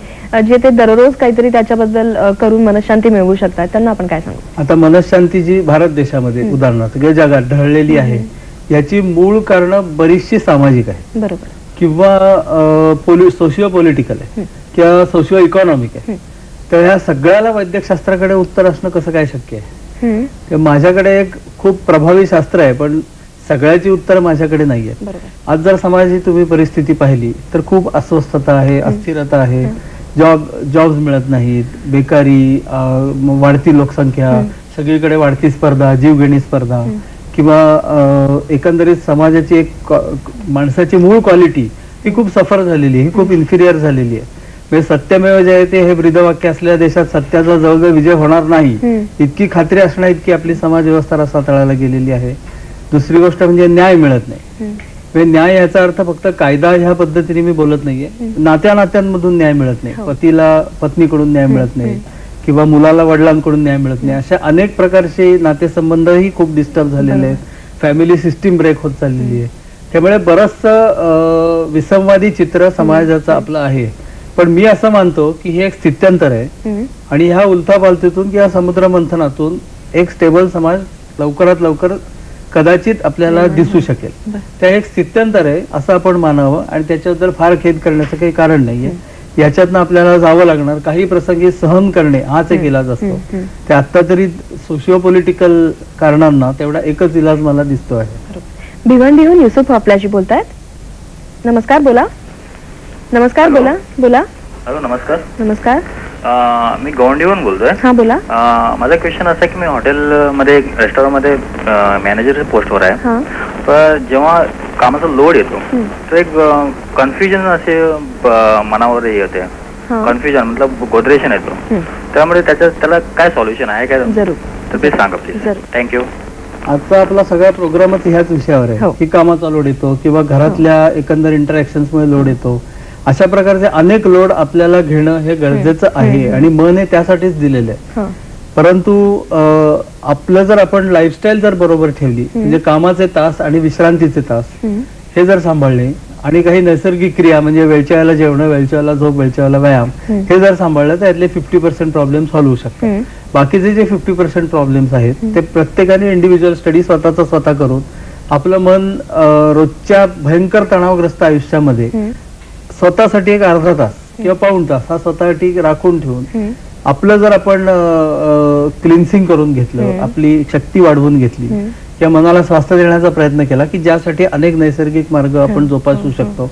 जे ते दररोज काहीतरी त्याच्याबद्दल करून मनशांती मिळवू शकतात, त्यांना आपण काय सांगू? आता मनशांती जी भारत देशामध्ये उदाहरणार्थ किंवा जगात ढळलेली आहे याची मूळ कारण बरीचशी सामाजिक आहे. बरोबर. किंवा सोशिओ पॉलिटिकल आहे किंवा सोशिओ इकॉनॉमिक आहे, तर ह्या सगळ्याला वैद्यकशास्त्राकडे उत्तर असणं कसं काय शक्य आहे? माझ्याकडे एक खूप प्रभावी शास्त्र आहे, पण सगळ्याची उत्तर माझ्याकडे नाहीये. आज जर समाजाची तुम्ही परिस्थिती पाहिली तर खूप अस्वस्थता आहे, अस्थिरता आहे, जॉब्स मिळत नाहीत, बेकारी, वाढती लोकसंख्या, सगळीकडे वाढती स्पर्धा, जीवघेणी स्पर्धा, किंवा एकंदरीत समाजाची एक माणसाची मूळ क्वालिटी ही खूप सफर झालेली आहे, ही खूप इन्फिरियर झालेली आहे. म्हणजे सत्यमेव जयते हे ब्रीदवाक्य असलेल्या देशात सत्याचा जवळजवळ विजय होणार नाही इतकी खात्री असणं इतकी आपली समाज व्यवस्था रसातळाला गेलेली आहे. दुसरी गोष्ट म्हणजे न्याय मिळत नाही. म्हणजे न्याय याचा अर्थ फक्त कायदा ह्या पद्धतीने मी बोलत नाहीये, नात्यामधून न्याय मिळत नाही, पतीला पत्नीकडून न्याय मिळत नाही किंवा मुलाला वडिलांकडून न्याय मिळत नाही, अशा अनेक प्रकारचे नातेसंबंधही खूप डिस्टर्ब झालेले आहेत, फॅमिली सिस्टीम ब्रेक होत चाललेली आहे. त्यामुळे बरंचसं विसंवादी चित्र समाजाचं आपलं आहे. पण मी असं मानतो की हे एक स्थित्यंतर आहे आणि ह्या उलथापालथीतून किंवा समुद्र मंथनातून एक स्टेबल समाज लवकरात लवकर कदाचित आपल्याला दिसू शकेल. त्या एक स्थित्यंतर आहे असं आपण मानावं आणि त्याच्याबद्दल फार खेद करण्याचं काही कारण नाहीये. याच्यातनं आपल्याला जावं लागणार, काही प्रसंगी सहन करणे हाच एक इलाज असतो. ते आता तरी सोशिओ पॉलिटिकल कारणांना तेवढा एकच इलाज मला दिसतो आहे. भिवंडीहून युसुफ आपल्याशी बोलतायत. नमस्कार, बोला. नमस्कार, बोला बोला. हॅलो, नमस्कार. नमस्कार. मी गोंडीहून बोलतोय. हा, बोला. माझा क्वेश्चन असा आहे की मी हॉटेलमध्ये रेस्टॉरंटमध्ये मॅनेजर पोस्टवर आहे. पण जेव्हा कामाचा लोड येतो तर एक कन्फ्युजन असे मनावर येते, कन्फ्युजन मतलब गोदरेशन येतो. त्यामुळे त्याला काय सॉल्युशन आहे काय तर ते सांगा प्लीज. थँक्यू. आजचा आपला सगळा प्रोग्रामच ह्याच विषयावर आहे की कामाचा लोड येतो किंवा घरातल्या एकंदर इंटरॅक्शन्समुळे लोड येतो. अशा प्रकारचे अनेक लोड आपल्याला घेणं हे गरजेचं आहे आणि मन हे त्यासाठीच दिलेलं आहे. परंतु आपलं जर आपण लाईफस्टाईल जर बरोबर ठेवली, म्हणजे कामाचे तास आणि विश्रांतीचे तास हे जर सांभाळले आणि काही नैसर्गिक क्रिया म्हणजे वेळच्या वेळेला जेवण, वेळच्या वेळेला झोप, वेळच्या वेळेला व्यायाम हे जर सांभाळलं तर यातले 50% प्रॉब्लेम सॉल्व्ह होऊ शकतात. बाकीचे जे 50% प्रॉब्लेम्स आहेत ते प्रत्येकाने इंडिव्हिज्युअल स्टडी स्वतःचा स्वतः करून आपलं मन रोजच्या भयंकर तणावग्रस्त आयुष्यामध्ये स्वतःसाठी एक अर्धा तास किंवा पाऊण तास हा स्वतःसाठी राखून ठेवून आपलं जर आपण क्लिन्सिंग करून घेतलं, आपली शक्ती वाढवून घेतली किंवा मनाला स्वास्थ्य देण्याचा प्रयत्न केला की ज्यासाठी अनेक नैसर्गिक मार्ग आपण जोपासू शकतो,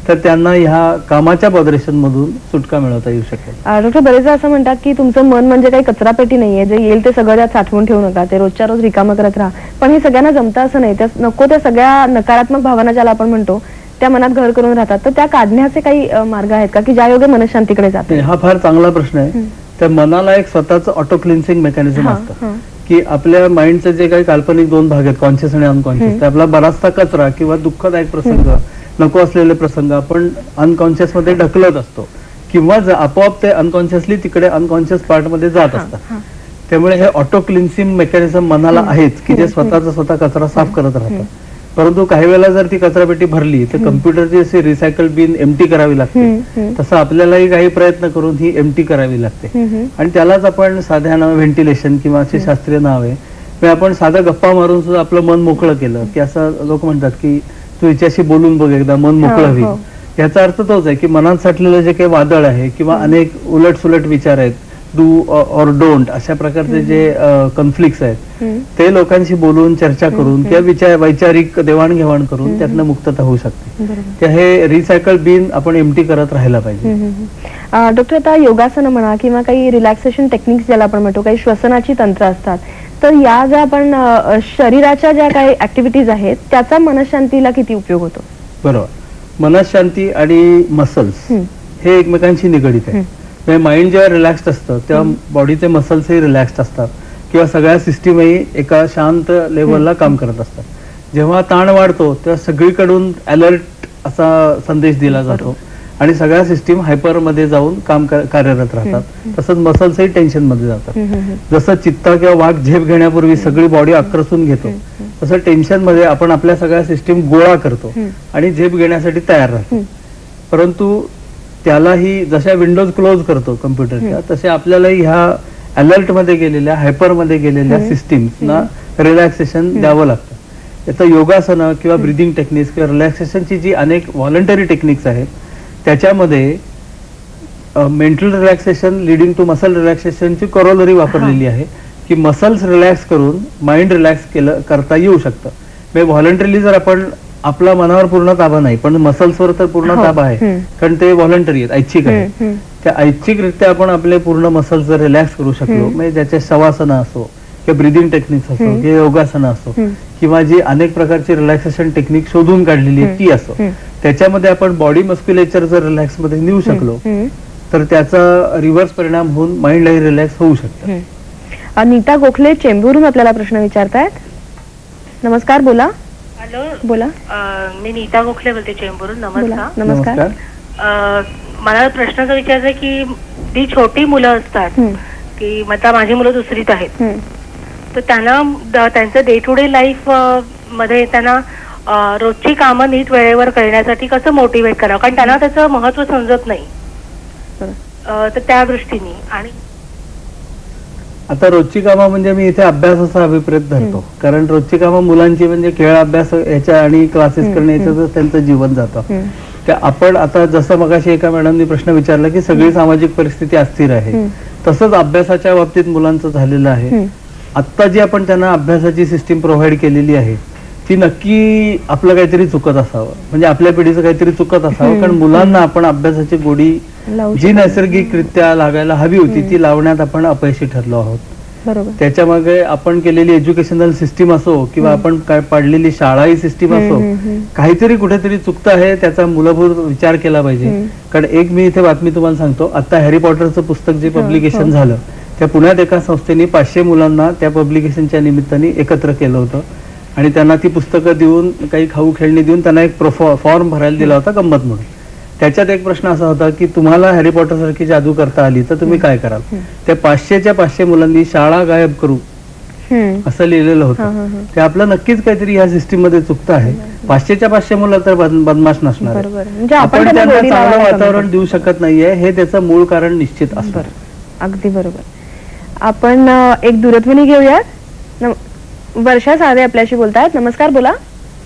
तर त्यांना ह्या कामाच्या बॉदरेशन मधून सुटका मिळवता येऊ शकेल. डॉक्टर, बरेचदा असं म्हणतात की तुमचं मन म्हणजे काही कचरापेटी नाहीये, जे येईल ते सगळं त्यात साठवून ठेवू नका, ते रोजच्या रोज रिकामं करत राहा. पण हे सगळ्यांना जमतं असं नाही. त्या नको त्या सगळ्या नकारात्मक भावना ज्याला आपण म्हणतो त्या मनात घर करून राहतात, तर त्या काढण्याचे काही मार्ग आहेत का की ज्या योगे मनशांतीकडे जाते? हा फार चांगला प्रश्न आहे. त्या मनाला एक स्वतःच ऑटो क्लिन्सिंग मेकॅनिझम असतं की आपल्या माइंडचे जे काही काल्पनिक दोन भाग आहेत, कॉन्शियस आणि अनकॉन्शियस, आपला बराचसा कचरा किंवा दुःखदायक प्रसंग, नको असलेले प्रसंग आपण अनकॉन्शियस मध्ये ढकलत असतो किंवा आपोआप ते अनकॉन्शियसली तिकडे अनकॉन्शियस पार्ट मध्ये जात असतात. त्यामुळे हे ऑटो क्लिन्सिंग मेकॅनिझम मनाला आहेच की जे स्वतःचा स्वतः कचरा साफ करत राहतं. परंतु काही वेळेला जर ती कचरापेटी भरली तर कम्प्युटरची अशी रिसायकल बिन एम्प्टी करावी लागते. तसं आपल्यालाही काही प्रयत्न करून ही एम्प्टी करावी लागते आणि त्यालाच आपण साध्या नाव व्हेंटिलेशन किंवा असे शास्त्रीय नाव आहे. आपण साधा गप्पा मारून सुद्धा आपलं मन मोकळं केलं की असं लोक म्हणतात की तू हिच्याशी बोलून बघ एकदा, मन मोकळं होईल. याचा अर्थ तोच आहे की मनात साठलेलं जे काही वादळ आहे किंवा अनेक उलट विचार आहेत, डू ऑर डोंट अशा प्रकारचे जे कॉन्फ्लिक्ट्स आहेत ते लोकांशी बोलून चर्चा करून किंवा वैचारिक देवाणघेवाण करून त्यातनं मुक्तता होऊ शकते. हे रिसायकल बिन आपण एम्प्टी करत राहायला पाहिजे. डॉक्टर, आता योगासनं म्हणा किंवा काही रिलॅक्सेशन टेक्निक्स ज्याला आपण म्हणतो, काही श्वसनाची तंत्र असतात, तर या ज्या आपण शरीराच्या ज्या काही ऍक्टिव्हिटीज आहेत त्याचा मनशांतीला किती उपयोग होतो? बरोबर. मनशांती आणि मसल्स हे एकमेकांशी निगडीत आहे. माइंड जेव्हा रिलॅक्स्ड असतं तेव्हा बॉडीचे मसल्सही रिलॅक्स्ड असतात किंवा सगळ्या सिस्टीमही एका शांत लेवलला काम करत असतात. जेव्हा ताण वाढतो तेव्हा सगळीकडून अलर्ट असा संदेश दिला जातो आणि सगळ्या सिस्टीम हायपर मध्ये जाऊन काम कार्यरत राहतात. तसंच मसल्सही टेन्शन मध्ये जातात. जसं चित्ता किंवा वाघ झेप घेण्यापूर्वी सगळी बॉडी आक्रसून घेतो, तसं टेन्शन मध्ये आपण आपल्या सगळ्या सिस्टीम गोळा करतो आणि झेप घेण्यासाठी तयार राहतो. परंतु त्यालाही जशा विंडोज क्लोज करतो कम्प्युटरच्या, तसे आपल्यालाही ह्या अलर्ट मध्ये गेलेल्या, हायपर मध्ये गेलेल्या सिस्टीम्सना रिलॅक्सेशन द्यावं लागतं. याचं योगासनं किंवा ब्रिदिंग टेक्निक्स किंवा रिलॅक्सेशनची जी अनेक व्हॉलंटरी टेक्निक्स आहेत त्याच्यामध्ये mental relaxation leading to muscle रिलॅक्सेशनची करोलरी वापरलेली आहे की मसल्स रिलॅक्स करून माइंड रिलॅक्स करता येऊ शकतं. म्हणजे व्हॉलंटरीली जर आपण आपला मनावर पूर्ण ताबा नाही पण मसल्सवर तर पूर्ण ताबा आहे कारण ते व्हॉलंटरी आहेत, ऐच्छिक आहे. त्या ऐच्छिकरित्या आपण आपले पूर्ण मसल्स जर रिलॅक्स करू शकलो म्हणजे ज्याच्या शवासनं असो किंवा ब्रिदिंग टेक्निक्स असो किंवा योगासनं असो किंवा जी अनेक प्रकारची रिलॅक्सेशन टेक्निक शोधून काढलेली आहे ती असो, त्याच्यामध्ये आपण बॉडी मस्क्युलेचर जर रिलॅक्स मध्ये नेऊ शकलो तर त्याचा रिव्हर्स परिणाम होऊन माइंडलाही रिलॅक्स होऊ शकतं. नीता गोखले चेंबूरहून आपल्याला प्रश्न विचारतायत. नमस्कार, बोला. हॅलो, बोला. मी नीता गोखले बोलते चेंबूरहून. नमस्कार. नमस्कार. मला प्रश्न असा विचारायचा की जी छोटी मुलं असतात की आता माझी मुलं दुसरीत आहेत तर त्यांना त्यांचं डे टू डे लाईफ मध्ये त्यांना रोजची कामं नीट वेळेवर करण्यासाठी कसं मोटिवेट करावं कारण त्यांना त्याचं महत्व समजत नाही तर त्या दृष्टीने. आणि आता रोजची कामं म्हणजे मी इथे अभ्यासाचा अभिप्रेत धरतो कारण रोजची कामं मुलांची म्हणजे खेळ अभ्यास याच्या आणि क्लासेस करणे याच्यातच त्यांचं जीवन जातं. त्या आपण आता जसं मगाशी एका मॅडमनी प्रश्न विचारला की सगळी सामाजिक परिस्थिती अस्थिर आहे तसंच अभ्यासाच्या बाबतीत मुलांचं झालेलं आहे. आता जी आपण त्यांना अभ्यासाची सिस्टीम प्रोव्हाइड केलेली आहे ती नक्की आपलं काहीतरी चुकत असावं म्हणजे आपल्या पिढीचं काहीतरी चुकत असावं कारण मुलांना आपण अभ्यासाची गोडी जी नैसर्गिकरित्या लागायला हवी होती ती लावण्यात आपण अपयशी ठरलो आहोत. त्याच्यामागे आपण केलेली एज्युकेशनल सिस्टीम असो किंवा आपण काय पाडलेली शाळाही सिस्टीम असो काहीतरी कुठेतरी चुकतं आहे त्याचा मूलभूत विचार केला पाहिजे. कारण एक मी इथे बातमी तुम्हाला सांगतो, आता हॅरी पॉटरचं पुस्तक जे पब्लिकेशन झालं त्या पुण्यात एका संस्थेने 500 मुलांना त्या पब्लिकेशनच्या निमित्ताने एकत्र केलं होतं आणि त्यांना ती पुस्तकं देऊन काही खाऊ खेळणी देऊन त्यांना एक फॉर्म भरायला दिला होता गंमत म्हणून. त्याच्यात एक प्रश्न असा होता की तुम्हाला हॅरी पॉटर सारखी जादू करता आली तर तुम्ही काय कराल. त्या 500च्या 500 मुलांनी शाळा गायब करू असं लिहिलेलं होतं. ते आपलं नक्कीच काहीतरी या सिस्टीम मध्ये चुकतं आहे. 500च्या 500 मुलं तर बदमाश नसणार आहे. आपण त्यांना चांगलं वातावरण देऊ शकत नाहीये हे त्याचं मूळ कारण निश्चित असतं. अगदी बरोबर. आपण एक दूरध्वनी घेऊयात. वर्षा साधे आपल्याशी बोलतायत. नमस्कार, बोला.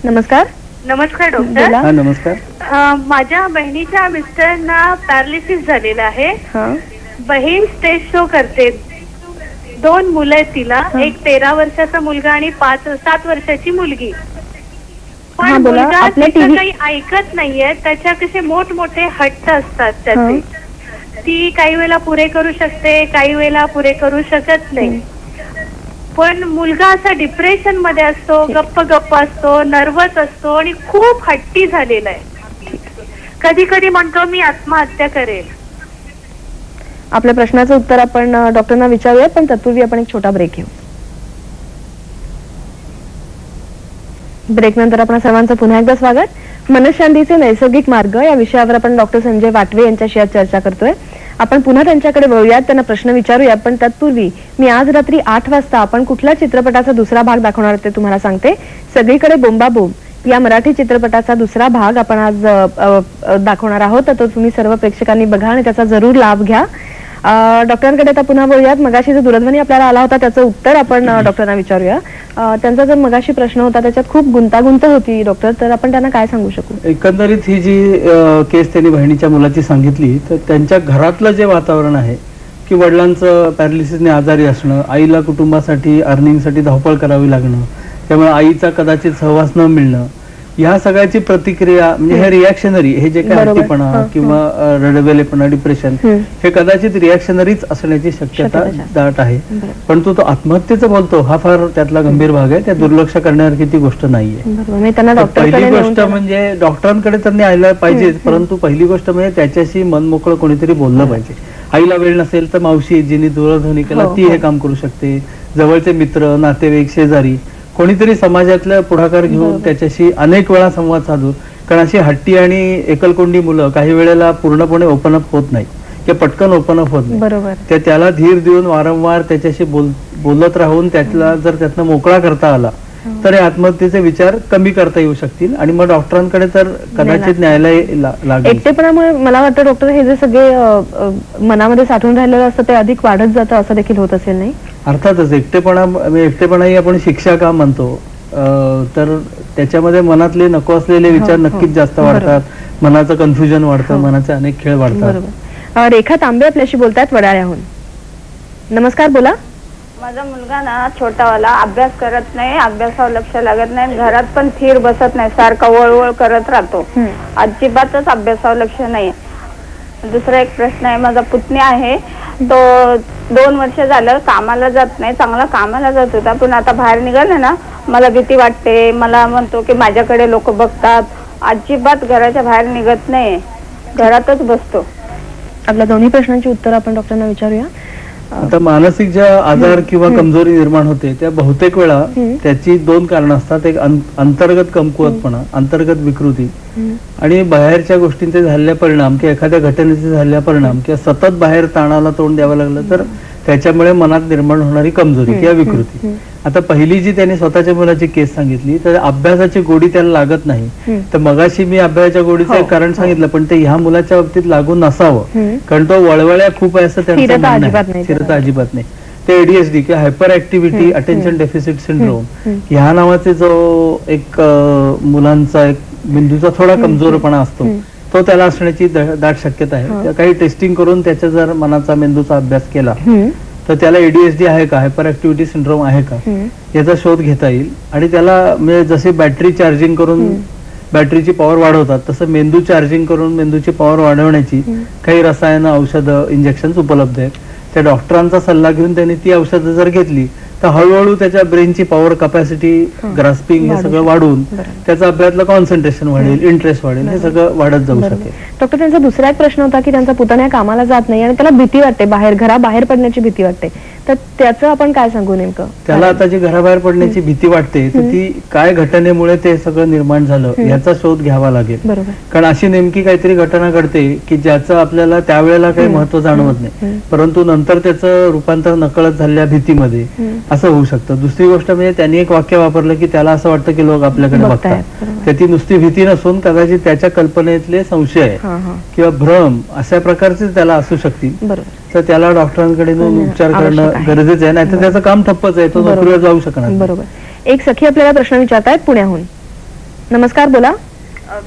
नमस्कार. नमस्कार डॉक्टर. नमस्कार. माझ्या बहिणीच्या मिस्टरांना पॅरालिसिस झालेला आहे. बहीण स्टेज शो करते. 2 मुलं आहेत तिला, एक 13 वर्षाचा मुलगा आणि 7 वर्षाची मुलगी. पण मुलगा तिचं काही ऐकत नाहीये. त्याच्या कसे मोठमोठे हट्ट असतात त्याचे. ती काही वेळेला पुरे करू शकते, काही वेळेला पुरे करू शकत नाही. पण मुलगा असा डिप्रेशन मध्ये असतो, गप्प असतो, नर्वस असतो आणि खूप हट्टी झालेला आहे. कधी कधी म्हणतो मी आत्महत्या करेल. आपल्या प्रश्नाचं उत्तर आपण डॉक्टरांना विचारूया पण तत्पूर्वी आपण एक छोटा ब्रेक घेऊ. ब्रेक नंतर आपण सर्वांचं पुन्हा एकदा स्वागत. मनशांतीचे नैसर्गिक मार्ग या विषयावर आपण डॉक्टर संजय वाटवे यांच्याशी आज चर्चा करतोय. आपण पुन्हा त्यांच्याकडे वळूयात, त्यांना प्रश्न विचारूया. पण तत्पूर्वी मी आज रात्री 8 वाजता आपण कुठल्या चित्रपटाचा दुसरा भाग दाखवणार ते तुम्हाला सांगते. सगळीकडे बोंबाबोंब या मराठी चित्रपटाचा दुसरा भाग आपण आज दाखवणार आहोत. तर तो तुम्ही सर्व प्रेक्षकांनी बघा आणि त्याचा जरूर लाभ घ्या. डॉक्टरांकडे आता पुन्हा बोलूयात. मगाशी जो दूरध्वनी आपल्याला आला होता त्याचं उत्तर आपण डॉक्टरांना विचारूया. त्यांचा जो मगाशी प्रश्न होता त्याच्यात खूप गुंतागुंत होती डॉक्टर, तर आपण त्यांना काय सांगू शकू. एकंदरीत ही जी केस त्यांनी बहिणीच्या मुलाची सांगितली तर त्यांच्या घरातलं जे वातावरण आहे की वडिलांचं पॅरालिसिसने आजारी असणं, आईला कुटुंबासाठी अर्निंगसाठी धावपळ करावी लागणं, त्यामुळे आईचा कदाचित सहवास न मिळणं, ह्या सगळ्याची प्रतिक्रिया म्हणजे हे रिॲक्शनरी हे जे काही हट्टीपणा किंवा रडवेलेपणा, डिप्रेशन हे कदाचित रिॲक्शनरीच असण्याची शक्यता दाट आहे. परंतु तो आत्महत्येचं बोलतो हा फार त्यातला गंभीर भाग आहे. त्या दुर्लक्ष करण्यासारखी ती गोष्ट नाहीये. पहिली गोष्ट म्हणजे डॉक्टरांकडे तर न्यायला पाहिजे, परंतु पहिली गोष्ट म्हणजे त्याच्याशी मनमोकळं कोणीतरी बोललं पाहिजे. आईला वेळ नसेल तर मावशी जिने दूरध्वनी केला ती हे काम करू शकते. जवळचे मित्र, नातेवाईक, शेजारी कोणीतरी समाजातलं पुढाकार घेऊन त्याच्याशी अनेक वेळा संवाद साधू. कारण अशी हट्टी आणि एकलकोंडी मुलं काही वेळेला पूर्णपणे ओपन अप होत नाही किंवा पटकन ओपन अप होत नाही. त्याला धीर देऊन वारंवार त्याच्याशी बोलत राहून त्यातला जर त्यातनं मोकळा करता आला तर आत्महत्येचे विचार कमी करता येऊ शकतील आणि मग डॉक्टरांकडे तर कदाचित न्यायला लागेल. एकटेपणामुळे मला वाटतं डॉक्टर हे जे सगळे मनामध्ये साठवून राहिलेलं असतं ते अधिक वाढत जातं असं देखील होत असेल नाही. अर्थातच एकटेपणाही आपण शिक्षा का म्हणतो तर त्याच्यामध्ये मनातले नको असलेले विचार नक्कीच जास्त वाढतात, मनाचं कन्फ्युजन वाढतं, मनाचे अनेक खेळ वाढतात. रेखा तांबे आपल्याशी बोलतायत वडाळ्याहून. नमस्कार, बोला. माझा मुलगा ना छोटावाला अभ्यास करत नाही, अभ्यासावर लक्ष लागत नाही, घरात पण थीर बसत नाही, सारखा वळवळ करत राहतो, अजिबातच अभ्यासावर लक्ष नाही. दुसरा एक प्रश्न आहे, माझा पुतण्या आहे, तो 2 वर्ष झालं कामाला जात नाही, चांगला कामाला जात होता, पण आता बाहेर निघाला ना मला भीती वाटते, मला म्हणतो की माझ्याकडे लोक बघतात, अजिबात घराच्या बाहेर निघत नाही, घरातच बसतो. आपल्या दोन्ही प्रश्नांची उत्तर आपण डॉक्टरांना विचारूया. आता मानसिक ज्या आजार किंवा कमजोरी निर्माण होते त्या बहुतेक वेळा त्याची 2 कारणं असतात. एक अंतर्गत कमकुवतपणा, अंतर्गत विकृती, आणि बाहेरच्या गोष्टींचे झालेले परिणाम किंवा एखाद्या घटनेचे झालेला परिणाम किंवा सतत बाहेर ताणाला तोंड द्यावं लागलं तर त्याच्यामुळे मनात निर्माण होणारी कमजोरी किंवा विकृती. आता पहिली जी त्यांनी स्वतःच्या मुलाची केस सांगितली तर अभ्यासाची गोडी त्याला लागत नाही, तर मगाशी मी अभ्यासाच्या गोडीचं एक कारण सांगितलं, पण ते ह्या मुलाच्या बाबतीत लागू नसावं, कारण तो वळवळ्या खूप आहे असं त्यांचं स्थिरता अजिबात नाही. ते एडीएचडी किंवा hyper activity attention deficit syndrome ह्या नावाचे जो एक मुलांचा एक मेंदूचा थोडा कमजोरपणा असतो तो त्याला असण्याची दाट शक्यता आहे. काही टेस्टिंग करून त्याच्या जर मनाचा मेंदूचा अभ्यास केला तर त्याला एडीएचडी आहे का, हायपर ऍक्टिव्हिटी सिंड्रोम आहे का याचा शोध घेता येईल. आणि त्याला म्हणजे जसे बॅटरी चार्जिंग करून बॅटरीची पॉवर वाढवतात तसं मेंदू चार्जिंग करून मेंदूची पॉवर वाढवण्याची काही रसायन, औषधं, इंजेक्शन उपलब्ध आहेत. त्या डॉक्टरांचा सल्ला घेऊन त्यांनी ती औषधं जर घेतली तर हळूहळू त्याच्या ब्रेनची पॉवर, कपॅसिटी, ग्रास्पिंग हे सगळं वाढून त्याचा अभ्यासातलं कॉन्सन्ट्रेशन वाढेल, इंटरेस्ट वाढेल, हे सगळं वाढत जाऊ शकेल. डॉक्टर, त्यांचा दुसरा एक प्रश्न होता की त्यांचा पुतण्या कामाला जात नाही आणि त्याला भीती वाटते, घराबाहेर पडण्याची भीती वाटते, तर त्याचं आपण काय सांगू नेमकं? त्याला आता जी घराबाहेर पडण्याची भीती वाटते तर ती काय घटनेमुळे ते सगळं निर्माण झालं याचा शोध घ्यावा लागेल. कारण अशी नेमकी काहीतरी घटना घडते की ज्याचं आपल्याला त्यावेळेला काही महत्व जाणवत नाही, परंतु नंतर त्याचं रूपांतर नकळत झालेल्या भीतीमध्ये असं होऊ शकतं. दुसरी गोष्ट म्हणजे त्यांनी एक वाक्य वापरलं की त्याला असं वाटतं की लोक आपल्याकडे बघतात, तर ती नुसती भीती नसून कदाचित त्याच्या कल्पनेतले संशय किंवा भ्रम अशा प्रकारचे त्याला असू शकतील, तर त्याला डॉक्टरांकडे उपचार करणं गरजेचं आहे, नाहीतर त्याचं काम ठप्पच आहे, तो नोकरीवर जाऊ शकणार. बरोबर. एक सखी आपल्याला प्रश्न विचारतायत पुण्याहून. नमस्कार, बोला.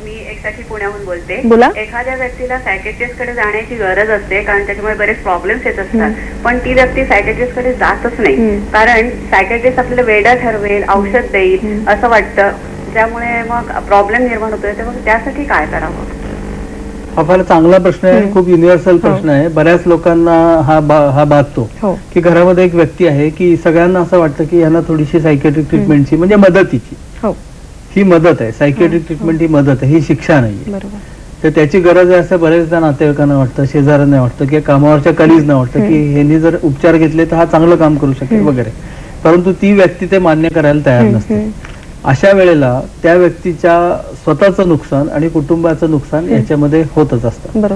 मी एक सखी पुण्याहून बोलते. बोला. एखाद्या व्यक्तीला सायकेट्रिस्ट कडे जाण्याची गरज असते कारण त्याच्यामुळे बरेच प्रॉब्लेम्स येत असतात, पण ती व्यक्ती सायकेट्रिस्ट कडे जातच नाही कारण सायकेट्रिस्ट आपल्याला वेडा ठरवेल, औषध देईल असं वाटतं, त्यामुळे मग प्रॉब्लेम निर्माण होतोय. तर मग त्यासाठी काय करावं? हा फार चांगला प्रश्न आहे, खूप युनिव्हर्सल प्रश्न आहे. बऱ्याच लोकांना हा बाधतो की घरामध्ये एक व्यक्ती आहे की सगळ्यांना असं वाटतं की यांना थोडीशी सायकेट्रिक ट्रीटमेंटची म्हणजे मदतीची, ही मदत आहे, सायकेट्रिक ट्रीटमेंट ही मदत आहे, ही शिक्षा नाही. तर त्याची गरज आहे असं बरेचदा नातेवाईकांना वाटतं, शेजाऱ्यांना वाटतं किंवा कामावरच्या कलीजना वाटतं की ह्यांनी जर उपचार घेतले तर हा चांगलं काम करू शकेल वगैरे, परंतु ती व्यक्ती ते मान्य करायला तयार नसते. अशा वेळेला त्या व्यक्तीच्या स्वतःचं नुकसान आणि कुटुंबाचं नुकसान याच्यामध्ये होतच असतं.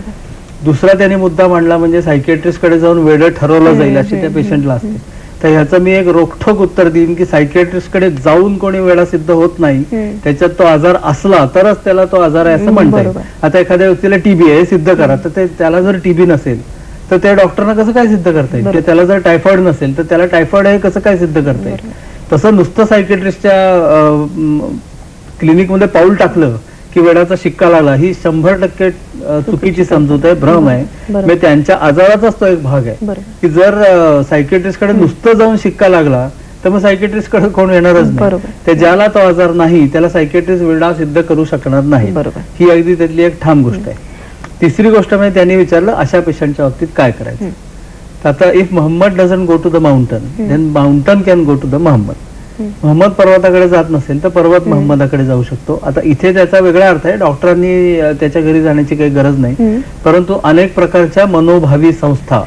दुसरा त्याने मुद्दा मांडला म्हणजे सायकेट्रिस्ट कडे जाऊन वेळ ठरवलं जाईल अशी त्या पेशंटला असते. तर ह्याचं मी एक रोखठोक उत्तर देईन की सायकेट्रिस्ट कडे जाऊन कोणी वेळा सिद्ध होत नाही, त्याच्यात तो आजार असला तरच त्याला तो आजार आहे असं म्हणता येईल. आता एखाद्या व्यक्तीला टीबी आहे सिद्ध करा, तर त्याला जर टीबी नसेल तर त्या डॉक्टरना कसं काय सिद्ध करता येईल? त्याला जर टायफॉइड नसेल तर त्याला टायफॉइड आहे कसं काय सिद्ध करता येईल? तसं नुसतं सायकेट्रिस्टच्या क्लिनिकमध्ये पाऊल टाकलं की वेळाचा शिक्का लागला, ही 100% चुकीची समजूत आहे, भ्रम आहे. म्हणजे त्यांच्या आजाराचाच तो एक भाग आहे की जर सायकेट्रिस्ट कडे नुसतं जाऊन शिक्का लागला तर मग सायकेट्रिस्ट कडे कोण येणारच नाही. ते ज्याला तो आजार नाही त्याला सायकेट्रिस्ट वेळा सिद्ध करू शकणार नाही, ही अगदी त्यातली एक ठाम गोष्ट आहे. तिसरी गोष्ट म्हणजे त्यांनी विचारलं अशा पेशंटच्या बाबतीत काय करायचं. आता if Mohammed doesn't go to the mountain then mountain can go to the Mohammed. Mohammed पर्वताकडे जात नसेल तर पर्वत मोहम्मदाकडे जाऊ शकतो. आता इथे त्याचा वेगळा अर्थ आहे, डॉक्टरांनी त्याच्या घरी जाण्याची काही गरज नाही, परंतु अनेक प्रकारच्या मनोभावी संस्था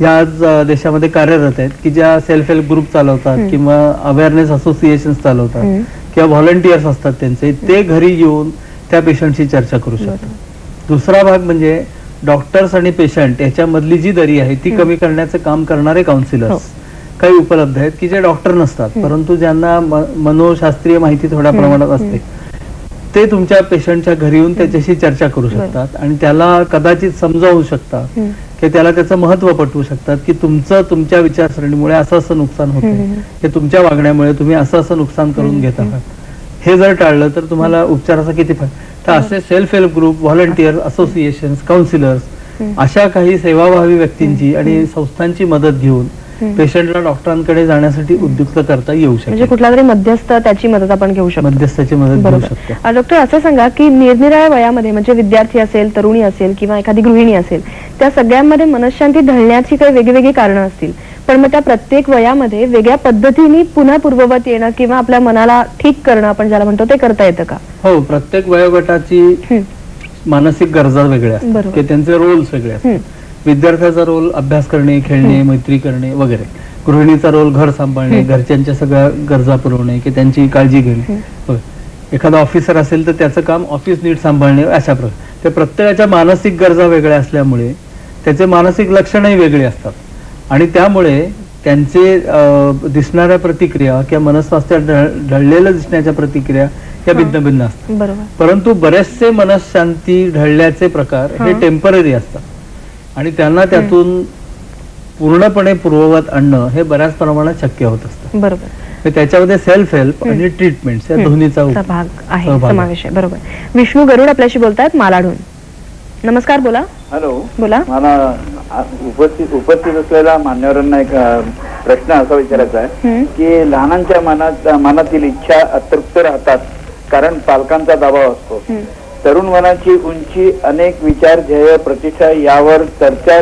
या आज देशामध्ये कार्यरत आहेत की ज्या सेल्फ हेल्प ग्रुप चालवतात किंवा अवेअरनेस असोसिएशन चालवतात किंवा व्हॉलंटियर्स असतात त्यांचे, ते घरी येऊन त्या पेशंटशी चर्चा करू शकतात. दुसरा भाग म्हणजे डॉक्टर्स आणि पेशंट याच्यामधली जी दरी आहे ती कमी करण्याचं काम करणारे काउन्सिलर्स काही उपलब्ध आहेत की जे डॉक्टर नसतात परंतु ज्यांना मनोशास्त्रीय माहिती थोड्या प्रमाणात असते, ते तुमच्या पेशंटच्या घरी येऊन त्याच्याशी चर्चा करू शकतात आणि त्याला कदाचित समजावू शकतात की त्याला त्याचं महत्व पटवू शकतात की तुमच्या विचारसरणीमुळे असं असं नुकसान होतं, हे तुमच्या वागण्यामुळे तुम्ही असं असं नुकसान करून घेत आहात, हे जर टाळलं तर तुम्हाला उपचाराचा किती फायदा. तर असे self help group, volunteer association, counsellors अशा काही सेवाभावी व्यक्तींची आणि संस्थांची मदत घेऊन पेशंटला डॉक्टरांकडे जाण्यासाठी उद्युक्त करता येऊ शकते. म्हणजे कुठला तरी मध्यस्थ त्याची मदत आपण घेऊ शकतो. मध्यस्थाची मदत घेऊ शकतो. डॉक्टर असं सांगा की निरनिराळ्या वयामध्ये म्हणजे विद्यार्थी असेल, तरुणी असेल किंवा एखादी गृहिणी असेल, त्या सगळ्यांमध्ये मनःशांती ढळण्याची काही वेगवेगळी कारणं असतील, पण मग त्या प्रत्येक वयामध्ये वेगळ्या पद्धतीने पुन्हा पूर्ववत येणं किंवा आपल्या मनाला ठीक करणं आपण ज्याला म्हणतो ते करता येतं का? हो, प्रत्येक वयोगटाची मानसिक गरजा वेगळ्या असतात, त्यांचे रोल्स वेगळे असतात. विद्यार्थ्याचा रोल अभ्यास करणे, खेळणे, मैत्री करणे वगैरे. गृहिणीचा रोल घर सांभाळणे, घरच्यांच्या सगळ्या गरजा पुरवणे की त्यांची काळजी घेणे. एखादा ऑफिसर असेल तर त्याचं काम ऑफिस नीट सांभाळणे, अशा प्रकारे. ते प्रत्येकाच्या मानसिक गरजा वेगळ्या असल्यामुळे त्याचे मानसिक लक्षणही वेगळे असतात आणि त्यामुळे त्यांचे दिसणाऱ्या प्रतिक्रिया किंवा मनस्वास्थ्य ढळलेलं दिसण्याच्या प्रतिक्रिया या भिन्न भिन्न असतात. परंतु बरेचसे मनःशांती ढळल्याचे प्रकार हे टेम्पररी असतात आणि त्यांना त्यातून पूर्णपणे पूर्ववत आणणं हे बऱ्याच प्रमाणात शक्य होत असतं. बरोबर. त्याच्यामध्ये सेल्फ हेल्प आणि ट्रीटमेंट या दोन्हीचा भाग आहे, समावेश आहे. बरोबर. विष्णू गरुड आपल्याशी बोलतायत मालाडून. नमस्कार, बोला. हॅलो, बोला. मला उपस्थित असलेल्या मान्यवरांना एक प्रश्न असा विचारायचा आहे की लहानांच्या मनातील इच्छा अतृप्त राहतात कारण पालकांचा दबाव असतो. तरुण मनाची उंची, अनेक विचार, ध्येय, प्रतिष्ठा यावर चर्चा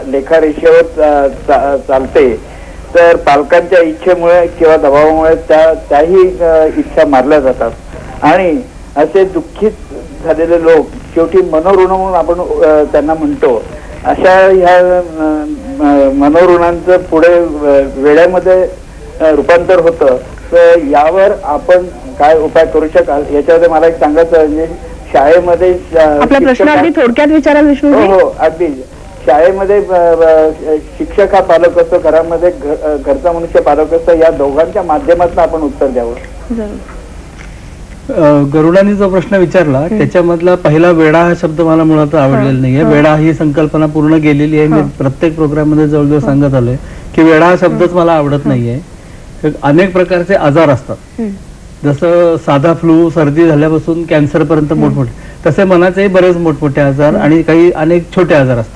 लेखारेषेवर चालते, तर पालकांच्या इच्छेमुळे किंवा दबावामुळे त्याही इच्छा मारल्या जातात आणि असे दुःखित झालेले लोक शेवटी मनोऋण म्हणून आपण त्यांना म्हणतो. अशा ह्या मनोऋणांचं पुढे वेड्यामध्ये रूपांतर होतं. तर यावर आपण काय उपाय करू शकाल याच्यामध्ये मला एक सांगायचं म्हणजे शाळेमध्ये आपला प्रश्न अगदी थोडक्यात विचाराल विष्णू. हो, अगदी. शाळेमध्ये शिक्षक हा पालक असतो, घरामध्ये घरचा मनुष्य पालक असतो, या दोघांच्या माध्यमातून आपण उत्तर द्यावं. गरुडांनी जो प्रश्न विचारला त्याच्यामधला पहिला वेडा हा शब्द मला मुळात आवडलेला नाहीये. वेडा ही संकल्पना पूर्ण गेलेली आहे. मी प्रत्येक प्रोग्राम मध्ये जवळजवळ सांगत आलोय की वेडा हा शब्दच मला आवडत नाहीये. अनेक प्रकारचे आजार असतात, जसं साधा फ्लू, सर्दी झाल्यापासून कॅन्सर पर्यंत मोठमोठे, तसे मनाचेही बरेच मोठमोठे आजार आणि काही अनेक छोटे आजार असतात.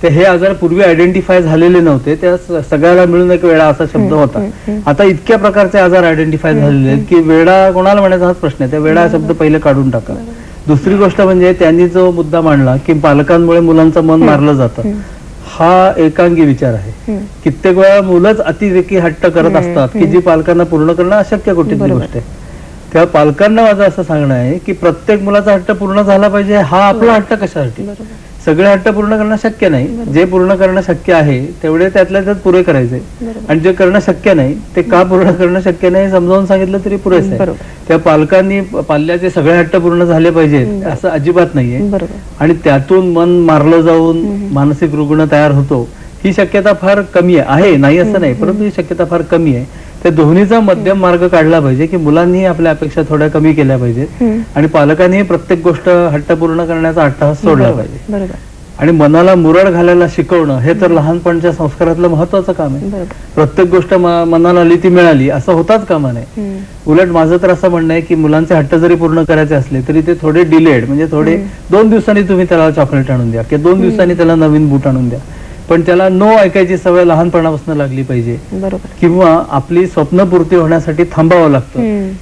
ते हे आजार पूर्वी आयडेंटिफाय झालेले नव्हते, त्या सगळ्याला मिळून एक वेडा असा शब्द होता. आता इतक्या प्रकारचे आजार आयडेंटिफाय झालेले आहेत की वेडा कोणाला म्हणायचा हाच प्रश्न आहे. त्या वेडा हा शब्द पहिले काढून टाका. दुसरी गोष्ट म्हणजे त्यांनी जो मुद्दा मांडला की पालकांमुळे मुलांचं मन मारलं जातं, हा एकांगी विचार आहे. कित्येक वेळा मुलंच अतिरेकी हट्ट करत असतात की जी पालकांना पूर्ण करणं अशक्य कुठली गोष्ट आहे. त्या पालकांना माझं असं सांगणं आहे की प्रत्येक मुलाचा हट्ट पूर्ण झाला पाहिजे. हा आपला हट्ट कशासाठी? सगळे हट्ट पूर्ण करणं शक्य नाही. जे पूर्ण करणं शक्य आहे तेवढे त्यातल्या त्यात पुरे करायचे आणि जे करणं शक्य नाही ते का पूर्ण करणं शक्य नाही समजावून सांगितलं तरी पुरेसं आहे. त्या पालकांनी पाल्याचे सगळे हट्ट पूर्ण झाले पाहिजेत असं अजिबात नाहीये आणि त्यातून मन मारलं जाऊन मानसिक रुग्ण तयार होतो ही शक्यता फार कमी आहे. नाही असं नाही, परंतु ही शक्यता फार कमी आहे. त्या दोन्हीचा मध्यम मार्ग काढला पाहिजे की मुलांनी आपल्या अपेक्षा थोड्या कमी केल्या पाहिजेत आणि पालकांनी प्रत्येक गोष्ट हट्ट पूर्ण करण्याचा अट्टहास सोडला पाहिजे. आणि मनाला मुरड घालायला शिकवणं हे तर लहानपणच्या संस्कारातलं महत्वाचं काम आहे. प्रत्येक गोष्ट मनाला आली ती मिळाली असं होताच कामा नये. उलट माझं तर असं म्हणणं आहे की मुलांचे हट्ट जरी पूर्ण करायचे असले तरी ते थोडे डिलेड, म्हणजे थोडे 2 दिवसांनी तुम्ही त्याला चॉकलेट आणून द्या किंवा 2 दिवसांनी त्याला नवीन बूट आणून द्या, पण त्याला नो ऐकायची सवय लहानपणापासून लागली पाहिजे किंवा आपली स्वप्नपूर्ती होण्यासाठी थांबावं लागतं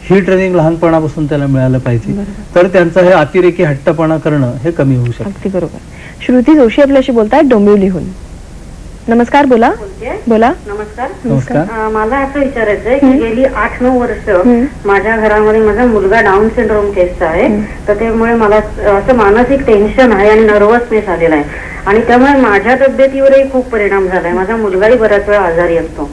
ही ट्रेनिंग लहानपणापासून त्याला मिळालं पाहिजे. तर त्यांचा हे अतिरेकी हट्टपणा करणं हे कमी होऊ शकतं. अगदी बरोबर. श्रुती जोशी आपल्याशी बोलतायत डोंबिवलीहून. नमस्कार, बोला. बोला. नमस्कार. मला असं विचारायचंय की गेली 8-9 वर्ष माझ्या घरामध्ये माझा मुलगा डाऊन सिंड्रोम केसचा आहे, तर त्यामुळे मला असं मानसिक टेन्शन आहे आणि नर्वसनेस आलेला आहे आणि त्यामुळे माझ्या तब्येतीवरही खूप परिणाम झालाय. माझा मुलगाही बऱ्याच वेळा आजारी असतो,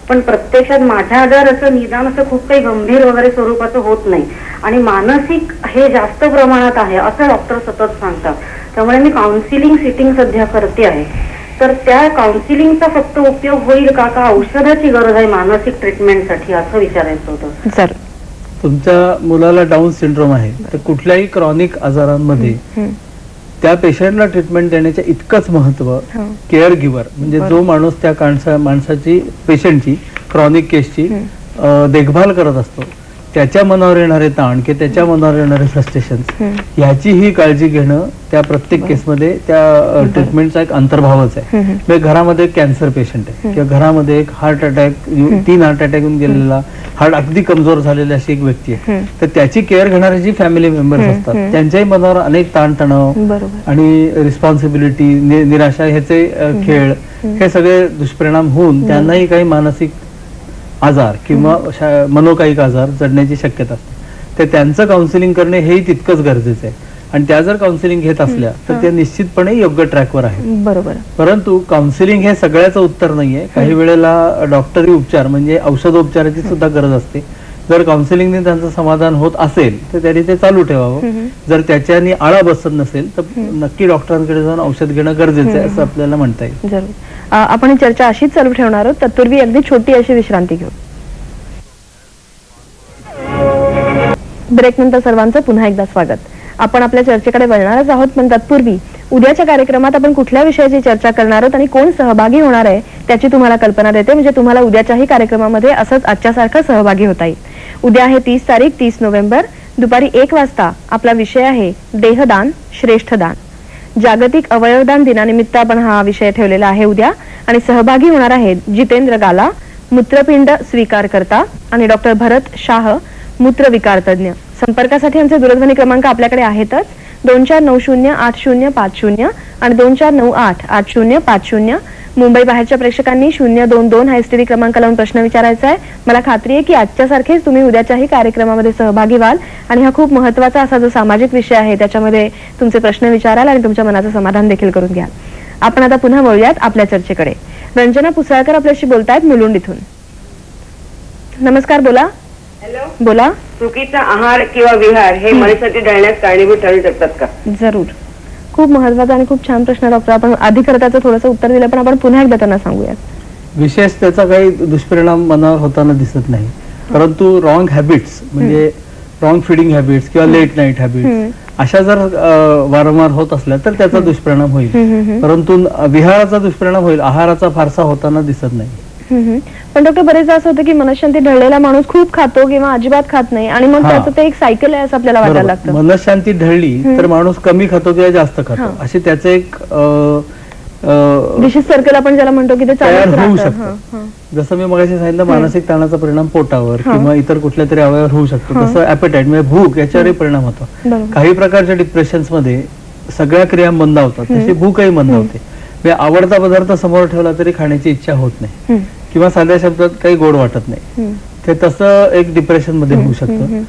पण प्रत्यक्षात माझा आजार असं निदान असं खूप काही गंभीर वगैरे स्वरूपाचं होत नाही आणि मानसिक हे जास्त प्रमाणात आहे असं डॉक्टर सतत सांगतात. त्यामुळे मी काउन्सिलिंग सिटिंग सध्या करते आहे. तर त्या काउन्सिलिंगचा फक्त उपयोग होईल का औषधाची गरज आहे मानसिक ट्रीटमेंटसाठी असं विचारायचं होतं. सर, तुमच्या मुलाला डाऊन सिंड्रोम आहे तर कुठल्याही क्रॉनिक आजारांमध्ये त्या पेशंटला ट्रीटमेंट देण्याच्या इतकंच महत्व केअर गिव्हर म्हणजे जो माणूस त्या माणसाची पेशंटची क्रॉनिक केसची देखभाल करत असतो त्याच्या मनावर येणारे ताण किंवा त्याच्या मनावर येणारे फ्रस्ट्रेशन याची ही काळजी घेणं त्या प्रत्येक केसमध्ये त्या ट्रीटमेंटचा एक अंतर्भावच आहे. म्हणजे घरामध्ये कॅन्सर पेशंट आहे किंवा घरामध्ये एक हार्ट अटॅक 3 हार्ट अटॅक येऊन गेलेला हार्ट अगदी कमजोर झालेली अशी एक व्यक्ती आहे तर त्याची केअर घेणारे जी फॅमिली मेंबर्स असतात त्यांच्याही मनावर अनेक ताणतणाव आणि रिस्पॉन्सिबिलिटी निराशा ह्याचे खेळ हे सगळे दुष्परिणाम होऊन त्यांनाही काही मानसिक आजार किंवा मनोकायिक आजार जडण्याची शक्यता असते. तर त्यांचं काउन्सिलिंग करणे हेही तितकंच गरजेचं आहे आणि त्या जर काउन्सिलिंग घेत असल्या तर ते निश्चितपणे योग्य ट्रॅकवर आहे. बरोबर. परंतु काउन्सिलिंग हे सगळ्याचं उत्तर नाहीये. काही वेळेला डॉक्टरी उपचार म्हणजे औषधोपचाराची सुद्धा गरज असते. जर काउन्सिलिंगने त्यांचं समाधान होत असेल तर त्यांनी ते चालू ठेवावं. जर त्याच्यानी आळा बसत नसेल तर नक्की डॉक्टरांकडे जाऊन औषध घेणं गरजेचं आहे असं आपल्याला म्हणता येईल. जरूर. आपण ही चर्चा अशीच चालू ठेवणार आहोत. तत्पूर्वी अगदी छोटी अशी विश्रांती घेऊ. ब्रेक नंतर सर्वांचं पुन्हा एकदा स्वागत. आपण आपल्या चर्चेकडे वळणारच आहोत पण तत्पूर्वी उद्याच्या कार्यक्रमात आपण कुठल्या विषयाची चर्चा करणार आहोत आणि कोण सहभागी होणार आहे त्याची तुम्हाला कल्पना देते म्हणजे तुम्हाला उद्याच्याही कार्यक्रमामध्ये असंच आजच्यासारखं सहभागी होता येईल. उद्या आहे 30 तारीख 30 नोव्हेंबर दुपारी 1 वाजता आपला विषय आहे देहदान श्रेष्ठ दान. जागतिक अवयवदान दिनानिमित्त आपण हा विषय ठेवलेला आहे उद्या आणि सहभागी होणार आहेत जितेंद्र गाला मूत्रपिंड स्वीकार करता आणि डॉक्टर भरत शाह मूत्रविकार तज्ञ. संपर्कासाठी आमचे दूरध्वनी क्रमांक आपल्याकडे आहेतच 24908050 आणि 24988050. मुंबई बाहेरच्या प्रेक्षकांनी 022 हा एसटीडी क्रमांक लावून प्रश्न विचारायचा आहे. मला खात्री आहे की आजच्या सारखेच तुम्ही उद्याच्याही कार्यक्रमामध्ये सहभागी व्हाल आणि हा खूप महत्वाचा असा जो सामाजिक विषय आहे त्याच्यामध्ये तुमचे प्रश्न विचाराल आणि तुमच्या मनाचं समाधान देखील करून घ्याल. आपण आता पुन्हा वळूयात आपल्या चर्चेकडे. रंजना पुसाळकर आपल्याशी बोलतायत मुलुंड इथून. नमस्कार. बोला. हॅलो. बोला. चुकीचा आहार किंवा विहार हे मनासाठी ढळण्यास कारणीभूत ठरू शकतात का? जरूर. खूप महत्वाचा आणि खूप छान प्रश्न डॉक्टर. आपण आधी करताचं थोडंसं उत्तर दिलं पण आपण पुन्हा एकदा त्यांना सांगूयात. विशेष त्याचा काही दुष्परिणाम मनावर होताना दिसत नाही परंतु रॉंग हॅबिट्स म्हणजे रॉंग फिडिंग हॅबिट्स किंवा लेट नाईट हॅबिट्स अशा जर वारंवार होत असल्या तर त्याचा दुष्परिणाम होईल परंतु विहाराचा दुष्परिणाम होईल आहाराचा फारसा होताना दिसत नाही. पण डॉक्टर बरेचदा असं होतं की मनशांती ढळलेला माणूस खूप खातो किंवा अजिबात खात नाही आणि मग त्याचं ते एक सायकल आहे असं आपल्याला वाटायला लागतं. मनशांती ढळली तर माणूस कमी खातो किंवा जास्त खातो असे त्याचं एक विशेष सर्कल आपण ज्याला म्हणतो की ते तयार होऊ शकतं. जसं मी मगाशी सांगितलं मानसिक ताणाचा परिणाम पोटावर किंवा इतर कुठल्या तरी अवयवावर होऊ शकतो तसं ऍपेटाईट म्हणजे भूक याच्यावरही परिणाम होतो. काही प्रकारच्या डिप्रेशन्स मध्ये सगळ्या क्रिया मंदावतात तशी भूकही मंदावते. आवडता पदार्थ समोर ठेवला तरी खाण्याची इच्छा होत नाही किंवा साध्या शब्दात काही गोड वाटत नाही. ते तसं एक डिप्रेशन मध्ये होऊ शकतं.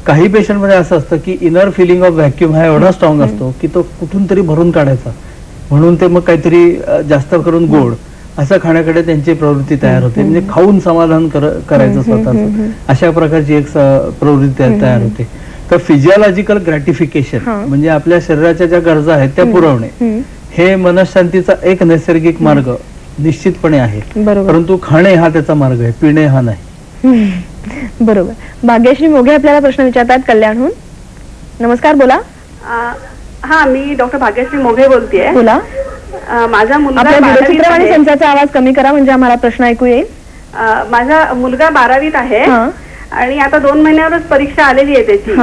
काही पेशंट मध्ये असं असतं की इनर फिलिंग ऑफ व्हॅक्युम हा एवढा स्ट्रॉंग असतो की तो कुठून तरी भरून काढायचा म्हणून ते मग काहीतरी जास्त करून गोड असं खाण्याकडे त्यांची प्रवृत्ती तयार होते. म्हणजे खाऊन समाधान करायचं स्वतःच अशा प्रकारची एक प्रवृत्ती तयार होते. तर फिजिओलॉजिकल ग्रॅटिफिकेशन म्हणजे आपल्या शरीराच्या ज्या गरजा आहेत त्या पुरवणे हे मनशांतीचा एक नैसर्गिक मार्ग निश्चितपणे आहे परंतु खाणे हा त्याचा मार्ग आहे पिणे हा नाही. बरोबर. भाग्यश्री मोघे आपल्याला प्रश्न विचारतात कल्याणहून. नमस्कार. बोला. हा मी डॉक्टर भाग्यश्री मोघे बोलतेय. बोला. माझा मुलगा दूरचित्रवाणी संचाचा आवाज कमी करा म्हणजे आम्हाला प्रश्न ऐकू येईल. माझा मुलगा 12वीत आहे आणि आता 2 महिन्यावरच परीक्षा आलेली आहे त्याची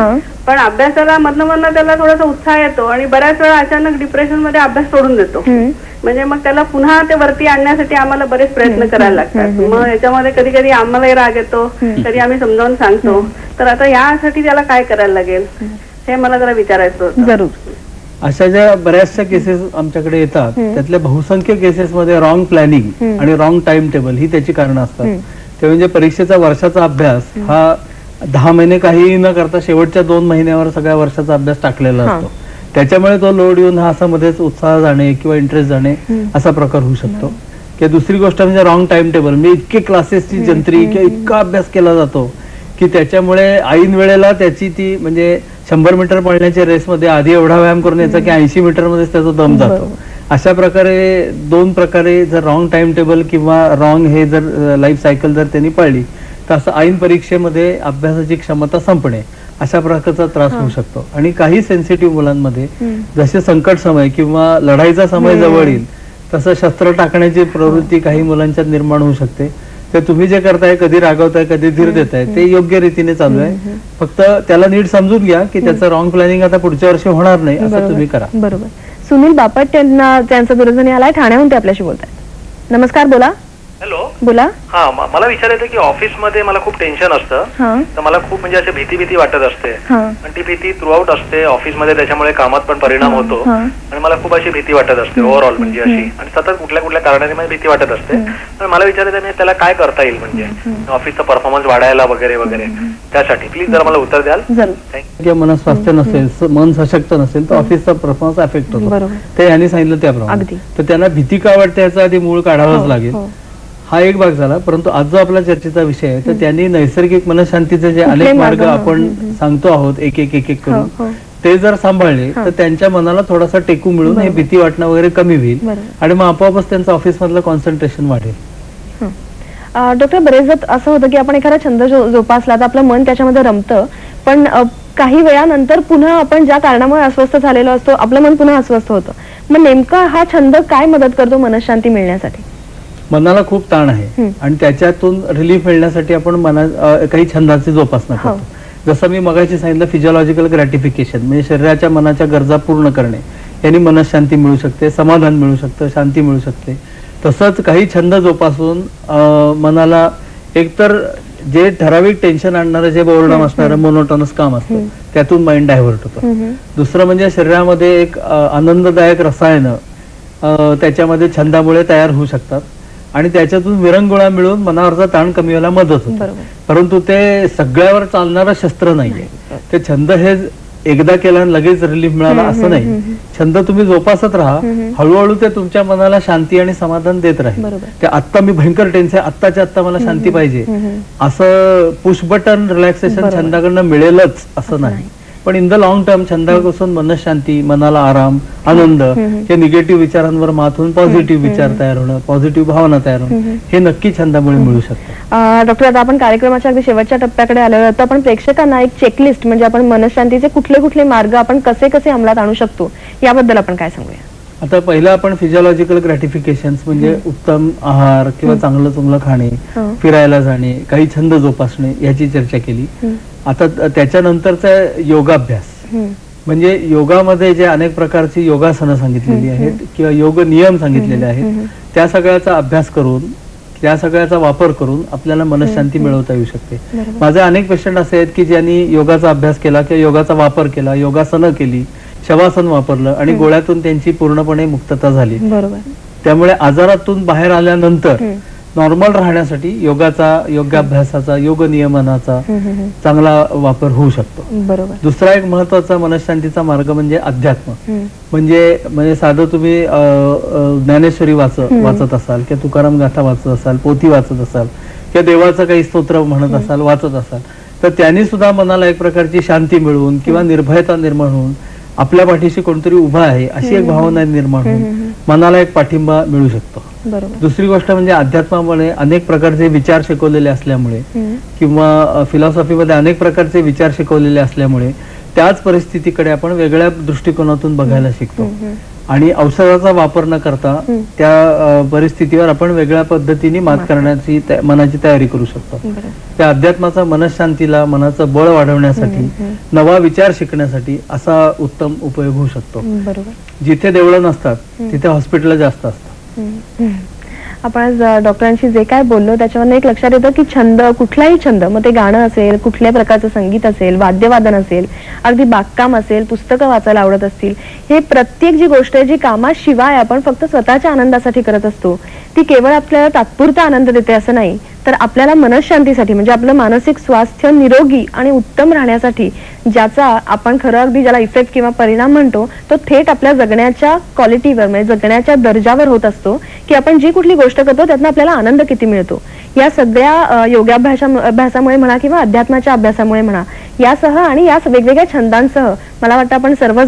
पण अभ्यासाला मधनं त्याला थोडासा उत्साह येतो आणि बऱ्याच वेळा अचानक डिप्रेशन मध्ये अभ्यास सोडून देतो. म्हणजे मग त्याला पुन्हा ते वरती आणण्यासाठी आम्हाला बरेच प्रयत्न करायला लागतात. मग याच्यामध्ये कधी कधी आम्हालाही राग येतो कधी आम्ही समजावून सांगतो. तर आता यासाठी त्याला काय करायला लागेल हे मला जरा विचारायचं होतं. जरूर. अशा ज्या बऱ्याचशा केसेस आमच्याकडे येतात त्यातल्या बहुसंख्य केसेस मध्ये रॉंग प्लॅनिंग आणि रॉंग टाइम टेबल ही त्याची कारणं असतात. ते म्हणजे परीक्षेचा वर्षाचा अभ्यास हा 10 महिने काही न करता शेवटच्या 2 महिन्यावर सगळ्या वर्षाचा अभ्यास टाकलेला असतो. त्याच्यामुळे तो लोड येऊन हा असा मध्येच उत्साह जाणे किंवा इंटरेस्ट जाणे असा प्रकार होऊ शकतो. किंवा दुसरी गोष्ट म्हणजे रॉंग टाइम टेबल म्हणजे इतके क्लासेसची जंत्री किंवा इतका अभ्यास केला जातो की त्याच्यामुळे ऐन वेळेला त्याची ती म्हणजे 100 मीटर पळण्याच्या रेसमध्ये आधी एवढा व्यायाम करून यायचा की 80 मीटर मध्येच त्याचा दम जातो. अशा प्रकारे 2 प्रकारे जर रॉंग टाइम टेबल किंवा रॉंग हे जर लाईफ सायकल जर त्यांनी पाळली तर असं ऐन परीक्षेमध्ये अभ्यासाची क्षमता संपणे अशा प्रकारचा त्रास होऊ शकतो. आणि काही सेन्सिटिव्ह मुलांमध्ये जसे संकट समय किंवा लढाईचा समय जवळ येईल तसं शस्त्र टाकण्याची प्रवृत्ती काही मुलांच्यात निर्माण होऊ शकते. ते तुम्ही जे करताय, कधी रागवताय, कधी धीर देताय, ते योग्य रीतीने चालू आहे. फक्त त्याला नीट समजून घ्या की त्याचं रॉंग प्लॅनिंग आता पुढच्या वर्षी होणार नाही असं तुम्ही करा. बरोबर. सुनील बापट यांना त्यांचा दूरध्वनी आलाय, ठाण्याहून ते आपल्याशी बोलतायत. नमस्कार, बोला. हॅलो, बोला. हा, मला विचारायचं की ऑफिसमध्ये मला खूप टेन्शन असतं, तर मला खूप म्हणजे असे भीती वाटत असते आणि ती भीती थ्रूआउट असते ऑफिसमध्ये, त्याच्यामुळे कामात पण परिणाम होतो आणि मला खूप अशी भीती वाटत असते ओव्हरऑल म्हणजे अशी, आणि सतत कुठल्या कारणाने मला भीती वाटत असते. पण मला विचारायचं त्याला काय करता येईल म्हणजे ऑफिसचा परफॉर्मन्स वाढायला वगैरे वगैरे, त्यासाठी प्लीज जरा मला उत्तर द्याल. मनस्वास्थ्य नसेल, मन सशक्त नसेल तर ऑफिसचा परफॉर्मन्स अफेक्ट होतो. ते यांनी सांगितलं त्याप्रमाणे. तर त्यांना भीती का वाटते याचा आधी मूळ काढावाच लागेल. हा एक भाग झाला. परंतु आज जो आपला चर्चेचा विषय आहे तर त्यांनी नैसर्गिक मनशांतीचे जे अनेक मार्ग आपण सांगतो आहोत एक एक करून, ते जर सांभाळले तर त्यांच्या मनाला थोडासा टेकू मिळून हे भीती वाटणं वगैरे कमी होईल आणि मग आपोआपच त्यांचं ऑफिस मधलं कॉन्सन्ट्रेशन वाढेल. डॉक्टर, बरेचदा असं होतं की आपण एखादा छंद जोपासला तर आपलं मन त्याच्यामध्ये रमतं, पण काही वेळानंतर पुन्हा आपण ज्या कारणामुळे अस्वस्थ झालेलो असतो आपलं मन पुन्हा अस्वस्थ होतं. मग नेमका हा छंद काय मदत करतो मनशांती मिळण्यासाठी? मनाला खूप ताण आहे आणि त्याच्यातून रिलीफ मिळण्यासाठी आपण काही छंदाची जोपासना करतो. जसं मी मगाशी सांगितलं, फिजिओलॉजिकल ग्रॅटिफिकेशन म्हणजे शरीराच्या मनाच्या गरजा पूर्ण करणे, यांनी मनशांती मिळू शकते, समाधान मिळू शकतं, शांती मिळू शकते. तसंच काही छंद जोपासून मनाला एकतर जे ठराविक टेन्शन आणणारं, जे बोर्डम असणारं मोनोटोनस काम असतं त्यातून माइंड डायव्हर्ट होतं. दुसरं म्हणजे शरीरामध्ये एक आनंददायक रसायनं त्याच्यामध्ये छंदामुळे तयार होऊ शकतात आणि त्याच्यातून विरंगुळा मिळून मनावरचा ताण कमी व्हायला मदत होते. परंतु ते सगळ्यावर चालणारं शस्त्र नाहीये. ते छंद हे एकदा केला लगेच रिलीफ मिळाला असं नाही. छंद तुम्ही जोपासत राहा, हळूहळू ते तुमच्या मनाला शांती आणि समाधान देत राहील. ते आत्ता मी भयंकर टेन्शन आहे, आत्ताच्या आत्ता मला शांती पाहिजे असं पुश बटन रिलॅक्सेशन छंदाकडनं मिळेलच असं नाही. पण इन द लॉंग टर्म छंदापासून मनशांती, मनाला आराम, आनंद, हे निगेटिव्ह विचारांवर मात होऊन पॉझिटिव्ह विचार तयार होणं, पॉझिटिव्ह भावना तयार होणं हे नक्की छंदामुळे मिळू शकतं. डॉक्टर, आता आपण कार्यक्रमाच्या अगदी शेवटच्या टप्प्याकडे आलो आहोत. आपण प्रेक्षकांना एक चेकलिस्ट म्हणजे आपण मनशांतीचे कुठले कुठले मार्ग आपण कसे कसे अंमलात आणू शकतो याबद्दल आपण काय सांगूया? आता पहिलं आपण फिजिओलॉजिकल ग्रॅटिफिकेशन म्हणजे उत्तम आहार किंवा चांगलं खाणे, फिरायला जाणे, काही छंद जोपासणे याची चर्चा केली. आता त्याच्यानंतरचा योगाभ्यास म्हणजे योगामध्ये जे अनेक प्रकारची योगासनं सांगितलेली आहेत किंवा योग नियम सांगितलेले आहेत त्या सगळ्याचा अभ्यास करून, त्या सगळ्याचा वापर करून आपल्याला मनशांती मिळवता येऊ शकते. माझे अनेक पेशंट असे आहेत की ज्यांनी योगाचा अभ्यास केला किंवा योगाचा वापर केला, योगासनं केली, शवासन वापरलं आणि गोळ्यातून त्यांची पूर्णपणे मुक्तता झाली. त्यामुळे आजारातून बाहेर आल्यानंतर नॉर्मल राहण्यासाठी योगाचा, योगाभ्यासाचा, योग नियमनाचा चांगला वापर होऊ शकतो. दुसरा एक महत्वाचा मनशांतीचा मार्ग म्हणजे अध्यात्म. म्हणजे साधं तुम्ही ज्ञानेश्वरी वाचत असाल किंवा तुकाराम गाथा वाचत असाल, पोथी वाचत असाल किंवा देवाचं काही स्तोत्र म्हणत असाल, वाचत असाल, तर त्यांनी सुद्धा मनाला एक प्रकारची शांती मिळवून किंवा निर्भयता निर्माण होऊन आपल्या पाठीशी कोणतरी उभा आहे अशी एक भावना निर्माण होऊन मनाला एक पाठिंबा मिळू शकतो. दुसरी गोष्ट म्हणजे अध्यात्मामुळे अनेक प्रकारचे विचार शिकवलेले असल्यामुळे किंवा फिलॉसॉफीमध्ये अनेक प्रकारचे विचार शिकवलेले असल्यामुळे त्याच परिस्थितीकडे आपण वेगळ्या दृष्टिकोनातून बघायला शिकतो आणि औषधाचा वापर न करता त्या परिस्थितीवर आपण वेगळ्या पद्धतीने मात करण्याची मनाची तयारी करू शकतो. त्या अध्यात्माचा मनशांतीला, मनाचं बळ वाढवण्यासाठी, नवा विचार शिकण्यासाठी असा उत्तम उपयोग होऊ शकतो. जिथे देवळं नसतात तिथे हॉस्पिटल जास्त असतात. आपण आज डॉक्टरांशी जे काय बोललो त्याच्यावर एक लक्षात येतं की छंद, कुठलाही छंद, मग ते गाणं असेल, कुठल्या प्रकारचं संगीत असेल, वाद्यवादन असेल, अगदी बागकाम असेल, पुस्तकं वाचायला आवडत असतील, हे प्रत्येक जी गोष्ट आहे जी कामाशिवाय आपण फक्त स्वतःच्या आनंदासाठी करत असतो ती केवळ आपल्याला तात्पुरता आनंद देते असं नाही, तर आपल्याला मनशांतीसाठी म्हणजे आपलं मानसिक स्वास्थ्य निरोगी आणि उत्तम राहण्यासाठी ज्याचा आपण खरं अगदी ज्याला इफेक्ट किंवा परिणाम म्हणतो तो थेट आपल्या जगण्याच्या क्वालिटीवर म्हणजे जगण्याच्या दर्जावर होत असतो की आपण जी कुठली गोष्ट करतो त्यातनं आपल्याला आनंद किती मिळतो. या सगळ्या योगाभ्यासामुळे म्हणा किंवा अध्यात्माच्या अभ्यासामुळे म्हणा यासह आणि या वेगवेगळ्या छंदांसह मला वाटतं आपण सर्व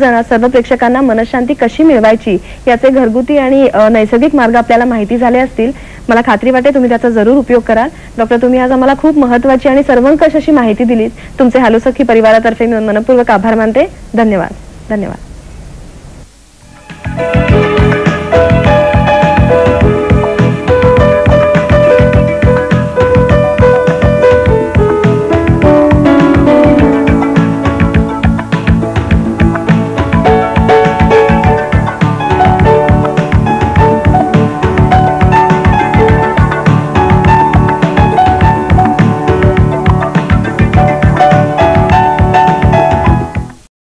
प्रेक्षकांना मनशांती कशी मिळवायची याचे घरगुती आणि नैसर्गिक मार्ग आपल्याला माहिती झाले असतील. मला खात्री वाटते तुम्ही त्याचा जरूर उपयोग कराल. डॉक्टर, तुम्ही आज आम्हाला खूप महत्त्वाची आणि सर्वंकष अशी माहिती दिलीत. तुमचे हालू सखी परिवारातर्फे मी मनपूर्वक आभार मानते. धन्यवाद. धन्यवाद.